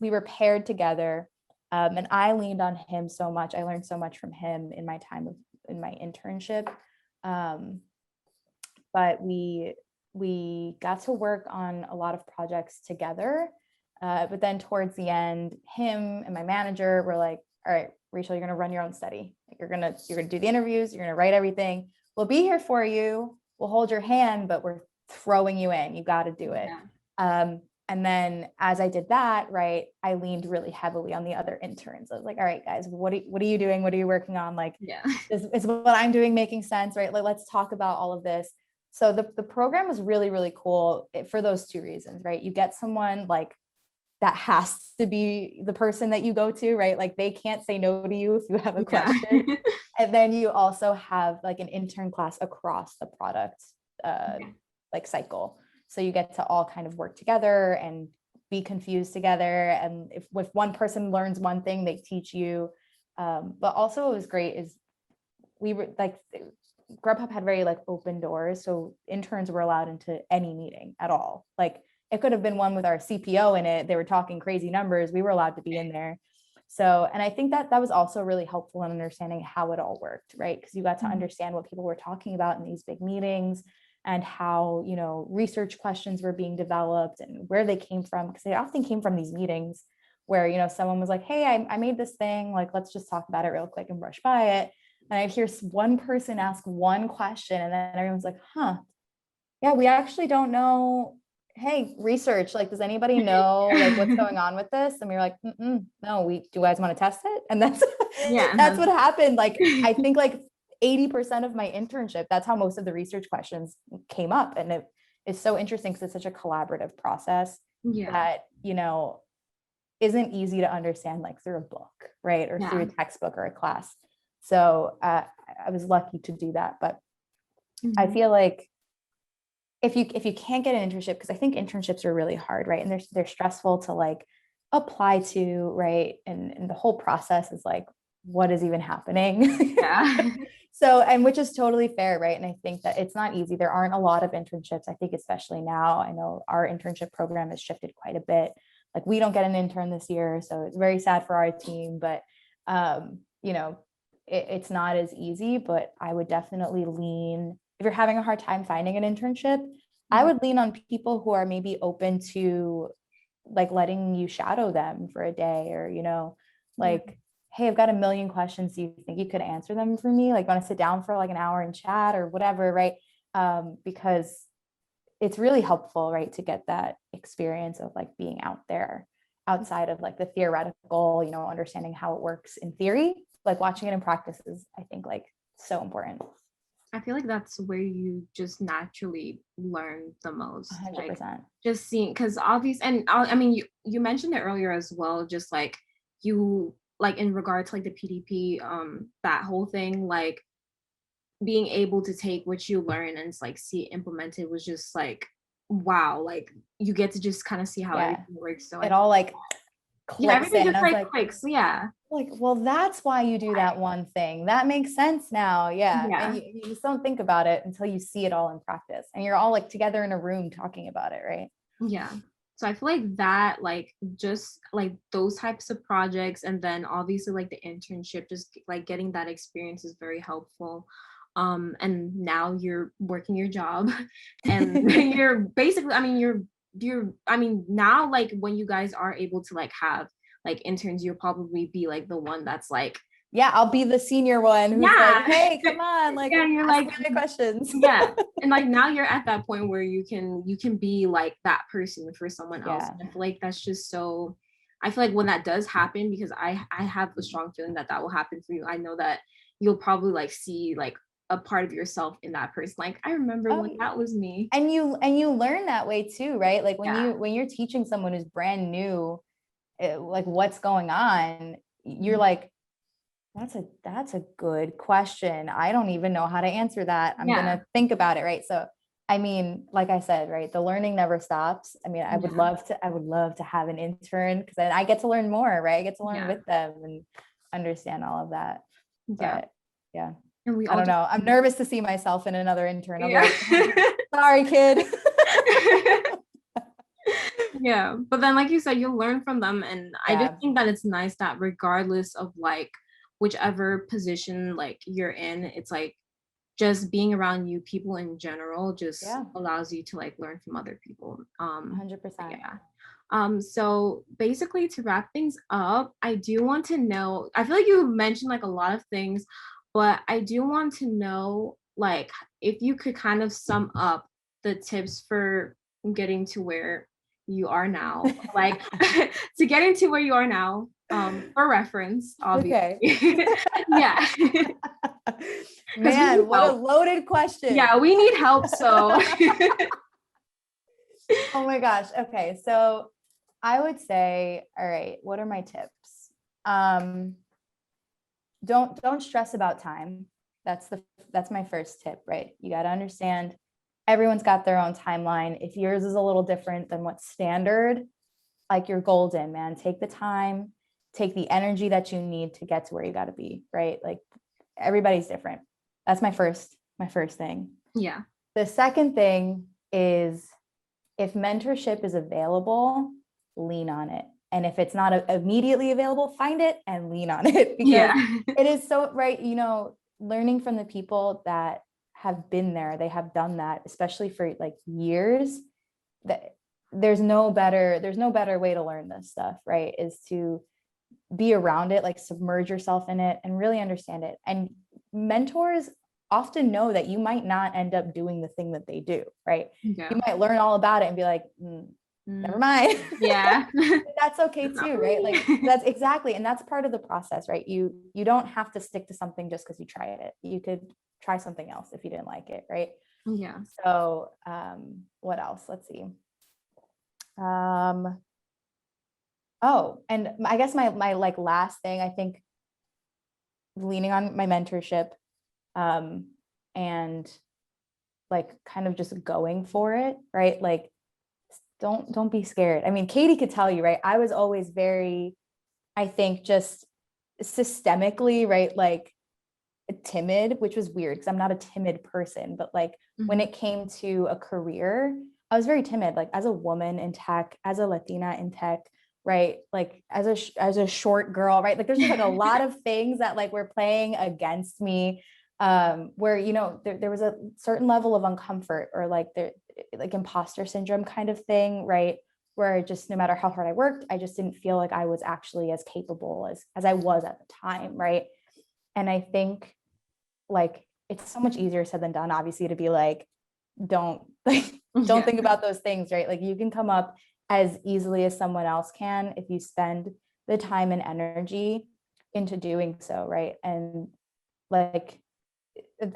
Speaker 2: we were paired together. And I leaned on him so much. I learned so much from him in my time in my internship. But we got to work on a lot of projects together. But then towards the end, him and my manager were like, all right, Rachel, you're going to run your own study. You're going to do the interviews. You're going to write everything. We'll be here for you. We'll hold your hand, but we're throwing you in. You got to do it. And then as I did that, right, I leaned really heavily on the other interns. I was like, all right, guys, what are you doing? What are you working on? Like, is what I'm doing making sense, right? Like, let's talk about all of this. So the program was really, really cool for those two reasons, right? You get someone like that has to be the person that you go to, right? Like they can't say no to you if you have a question. And then you also have like an intern class across the product like cycle. So you get to all kind of work together and be confused together. And if one person learns one thing, they teach you. But also what was great is we were like, Grubhub had very like open doors. So interns were allowed into any meeting at all. Like it could have been one with our CPO in it. They were talking crazy numbers. We were allowed to be in there. So, and I think that was also really helpful in understanding how it all worked, right? Because you got to understand what people were talking about in these big meetings and how, you know, research questions were being developed and where they came from. Because they often came from these meetings where, you know, someone was like, hey, I made this thing, like, let's just talk about it real quick and brush by it. And I'd hear one person ask one question and then everyone's like, huh, yeah, we actually don't know. Hey, research, like, does anybody know like what's going on with this? And we were like, no, do you guys want to test it? And that's what happened. Like, I think like 80% of my internship, that's how most of the research questions came up. And it is so interesting because it's such a collaborative process that, you know, isn't easy to understand like through a book, right? Or through a textbook or a class. So I was lucky to do that. But I feel like if you can't get an internship, because I think internships are really hard, right? And they're stressful to like apply to, right? And the whole process is like, what is even happening? So, and which is totally fair, right? And I think that it's not easy. There aren't a lot of internships. I think especially now, I know our internship program has shifted quite a bit. Like we don't get an intern this year, so it's very sad for our team, but you know, it's not as easy, but I would definitely lean, if you're having a hard time finding an internship, I would lean on people who are maybe open to like letting you shadow them for a day or, you know, like, hey, I've got a million questions. Do you think you could answer them for me? Like, want to sit down for like an hour and chat or whatever, right? Because it's really helpful, right, to get that experience of like being out there outside of like the theoretical, you know, understanding how it works in theory, like watching it in practice is, I think, like so important.
Speaker 1: I feel like that's where you just naturally learn the most.
Speaker 2: 100%.
Speaker 1: Like, just seeing, because obviously, and I mean, you mentioned it earlier as well, just like you, like in regard to like the PDP, that whole thing, like being able to take what you learn and like see it implemented was just like, wow, like you get to just kind of see how everything works. So
Speaker 2: it all like clicks
Speaker 1: everything
Speaker 2: in.
Speaker 1: just like clicks,
Speaker 2: like, well, that's why you do that one thing. That makes sense now. And you just don't think about it until you see it all in practice and you're all like together in a room talking about it, right?
Speaker 1: So I feel like that, like just like those types of projects, and then obviously like the internship, just like getting that experience is very helpful. And now you're working your job and you're basically, I mean, now like when you guys are able to like have like interns, you'll probably be like the one that's like,
Speaker 2: I'll be the senior one who's like, hey, come on, like,
Speaker 1: you're like
Speaker 2: questions.
Speaker 1: And like now you're at that point where you can be like that person for someone else. I feel like that's just so, I feel like when that does happen, because I have a strong feeling that will happen for you. I know that you'll probably like see like a part of yourself in that person. Like, I remember when that was me.
Speaker 2: And you learn that way too, right? Like when you're teaching someone who's brand new, like what's going on, you're like, that's a good question. I don't even know how to answer that. I'm gonna think about it, right? So I mean, like I said, right, the learning never stops. I mean, I would love to have an intern because then I get to learn more, right? I get to learn with them and understand all of that. But and I don't know. I'm nervous to see myself in another intern. Like, sorry, kid.
Speaker 1: But then like you said, you'll learn from them. And I just think that it's nice that regardless of like whichever position like you're in, it's like just being around new people in general just allows you to like learn from other people.
Speaker 2: 100%.
Speaker 1: So basically, to wrap things up, I do want to know, I feel like you mentioned like a lot of things, but I do want to know, like, if you could kind of sum up the tips for getting to where you are now, like to get into where you are now, for reference, obviously.
Speaker 2: Okay. Man, what a loaded question.
Speaker 1: Yeah, we need help. So
Speaker 2: oh my gosh. Okay. So I would say, all right, what are my tips? Don't stress about time. That's my first tip, right? You got to understand everyone's got their own timeline. If yours is a little different than what's standard, like, you're golden, man. Take the time, take the energy that you need to get to where you got to be, right? Like, everybody's different. That's my first thing.
Speaker 1: yeah.
Speaker 2: The second thing is, if mentorship is available, lean on it. And if it's not immediately available, find it and lean on it, because it is so, right, you know, learning from the people that have been there, they have done that, especially for like years, that there's no better way to learn this stuff, right? Is to be around it, like submerge yourself in it and really understand it. And mentors often know that you might not end up doing the thing that they do, right?
Speaker 1: Yeah.
Speaker 2: You might learn all about it and be like, never mind.
Speaker 1: Yeah.
Speaker 2: That's okay too, right? Like, that's exactly. And that's part of the process, right? You don't have to stick to something just because you tried it. You could try something else if you didn't like it, right?
Speaker 1: Yeah.
Speaker 2: So what else? Let's see. Oh, and I guess my like last thing, I think, leaning on my mentorship, and like kind of just going for it, right? Like, don't be scared. I mean, Katie could tell you, right? I was always very, I think, just systemically, right, like, timid, which was weird because I'm not a timid person, but like, when it came to a career, I was very timid, like, as a woman in tech, as a Latina in tech, right? Like, as a short girl, right? Like, there's just like a lot of things that like were playing against me, where, you know, there was a certain level of uncomfort, or like like imposter syndrome kind of thing, right? Where just, no matter how hard I worked, I just didn't feel like I was actually as capable as I was at the time, right? And I think, like, it's so much easier said than done, obviously, to be like, don't think about those things, right? Like, you can come up as easily as someone else can if you spend the time and energy into doing so, right? And like,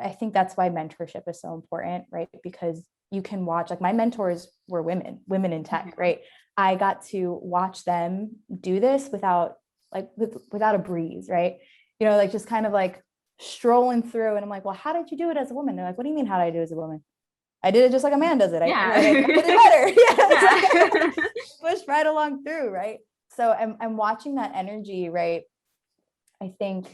Speaker 2: I think that's why mentorship is so important, right? Because you can watch, like, my mentors were women in tech, right? I got to watch them do this without a breeze, right? You know, like, just kind of like strolling through, and I'm like, well, how did you do it as a woman? They're like, what do you mean, how did I do it as a woman? I did it just like a man does it. I did it better. Yeah. Pushed right along through, right? So I'm watching that energy, right? I think,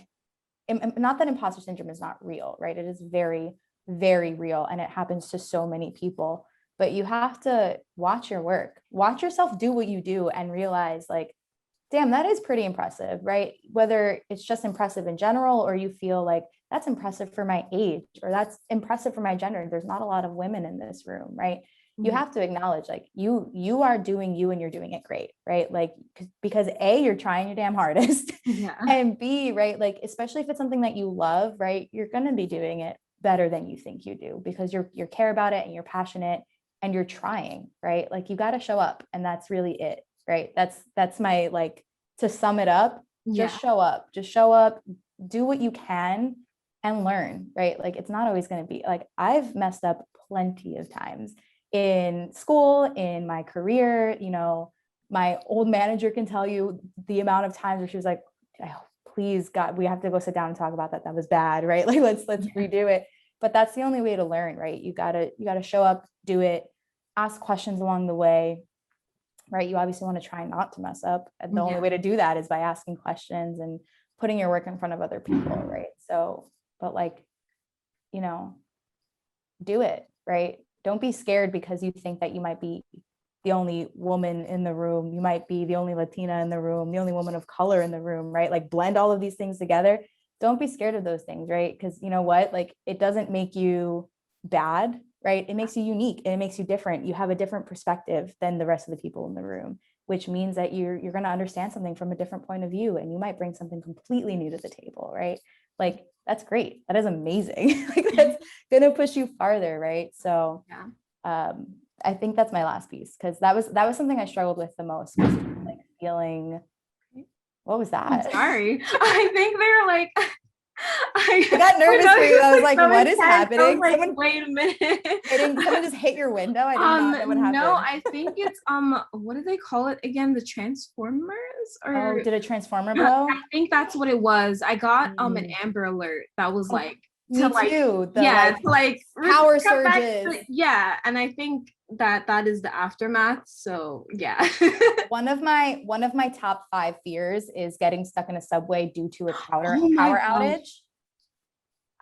Speaker 2: not that imposter syndrome is not real, right? It is very, very real, and it happens to so many people. But you have to watch your work, watch yourself do what you do, and realize, like, damn, that is pretty impressive, right? Whether it's just impressive in general, or you feel like that's impressive for my age, or that's impressive for my gender. There's not a lot of women in this room, right? You have to acknowledge, like, you are doing you, and you're doing it great, right? Like, because A, you're trying your damn hardest, and B, right, like, especially if it's something that you love, right, you're going to be doing it better than you think you do, because you care about it, and you're passionate, and you're trying, right? Like, you got to show up, and that's really it, right? That's my, like, to sum it up, just show up, do what you can, and learn, right? Like, it's not always going to be like, I've messed up plenty of times in school, in my career. You know, my old manager can tell you the amount of times where she was like, oh, please God, we have to go sit down and talk about that. That was bad, right? Like, let's redo it. But that's the only way to learn, right? You gotta show up, do it, ask questions along the way, right? You obviously want to try not to mess up. And the only way to do that is by asking questions and putting your work in front of other people, right? So, but like, you know, do it, right? Don't be scared because you think that you might be the only woman in the room. You might be the only Latina in the room, the only woman of color in the room, right? Like, blend all of these things together. Don't be scared of those things, right? Because you know what? Like, it doesn't make you bad, right? It makes you unique, and it makes you different. You have a different perspective than the rest of the people in the room, which means that you're going to understand something from a different point of view, and you might bring something completely new to the table, right? Like, that's great. That is amazing. Like, that's going to push you farther, right? So I think that's my last piece, because that was something I struggled with the most, was like feeling, what was that?
Speaker 1: I'm sorry. I think they're like, I
Speaker 2: got nervous for you. I was like,
Speaker 1: so
Speaker 2: what is
Speaker 1: intense. I
Speaker 2: happening?
Speaker 1: was like, wait a minute.
Speaker 2: Someone just hit your window. I did not know what happened.
Speaker 1: No, I think it's what do they call it again? The Transformers? Or
Speaker 2: did a transformer blow?
Speaker 1: I think that's what it was. I got an Amber Alert that was like
Speaker 2: me too.
Speaker 1: To
Speaker 2: power surges.
Speaker 1: Yeah, and I think that is the aftermath. So yeah.
Speaker 2: one of my top 5 fears is getting stuck in a subway due to a power outage.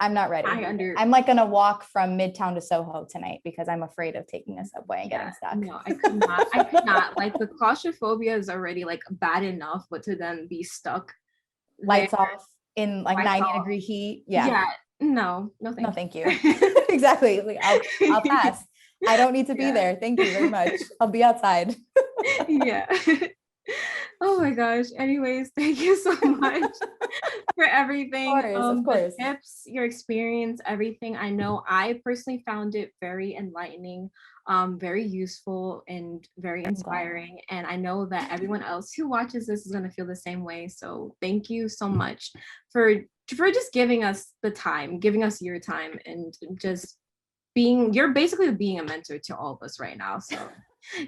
Speaker 2: I'm not ready. I'm like gonna walk from Midtown to Soho tonight because I'm afraid of taking a subway and getting stuck.
Speaker 1: No, I could not. I could not. Like the claustrophobia is already like bad enough, but to then be stuck,
Speaker 2: lights off in like 90-degree heat. Yeah.
Speaker 1: No,
Speaker 2: thank you. Exactly. Like, I'll pass. I don't need to be there. Thank you very much. I'll be outside.
Speaker 1: Yeah. Oh my gosh. Anyways, thank you so much for everything.
Speaker 2: Of course.
Speaker 1: The tips, your experience, everything. I know I personally found it very enlightening, very useful and very inspiring. And I know that everyone else who watches this is going to feel the same way. So thank you so much for just giving us the time, giving us your time, and just you're basically being a mentor to all of us right now. So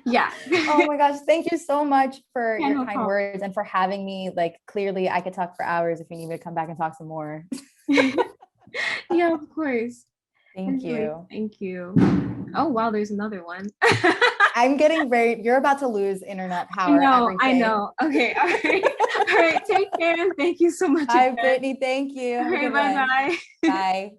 Speaker 1: yeah.
Speaker 2: Oh my gosh, thank you so much for your kind words and for having me. Like, clearly I could talk for hours if you need me to come back and talk some more.
Speaker 1: Yeah, of course.
Speaker 2: Thank you.
Speaker 1: Oh wow, there's another one.
Speaker 2: I'm getting you're about to lose internet power.
Speaker 1: I know. Okay, all right. Take care, and thank you so much.
Speaker 2: Bye, Brittany. Thank you.
Speaker 1: All right, bye.
Speaker 2: Bye.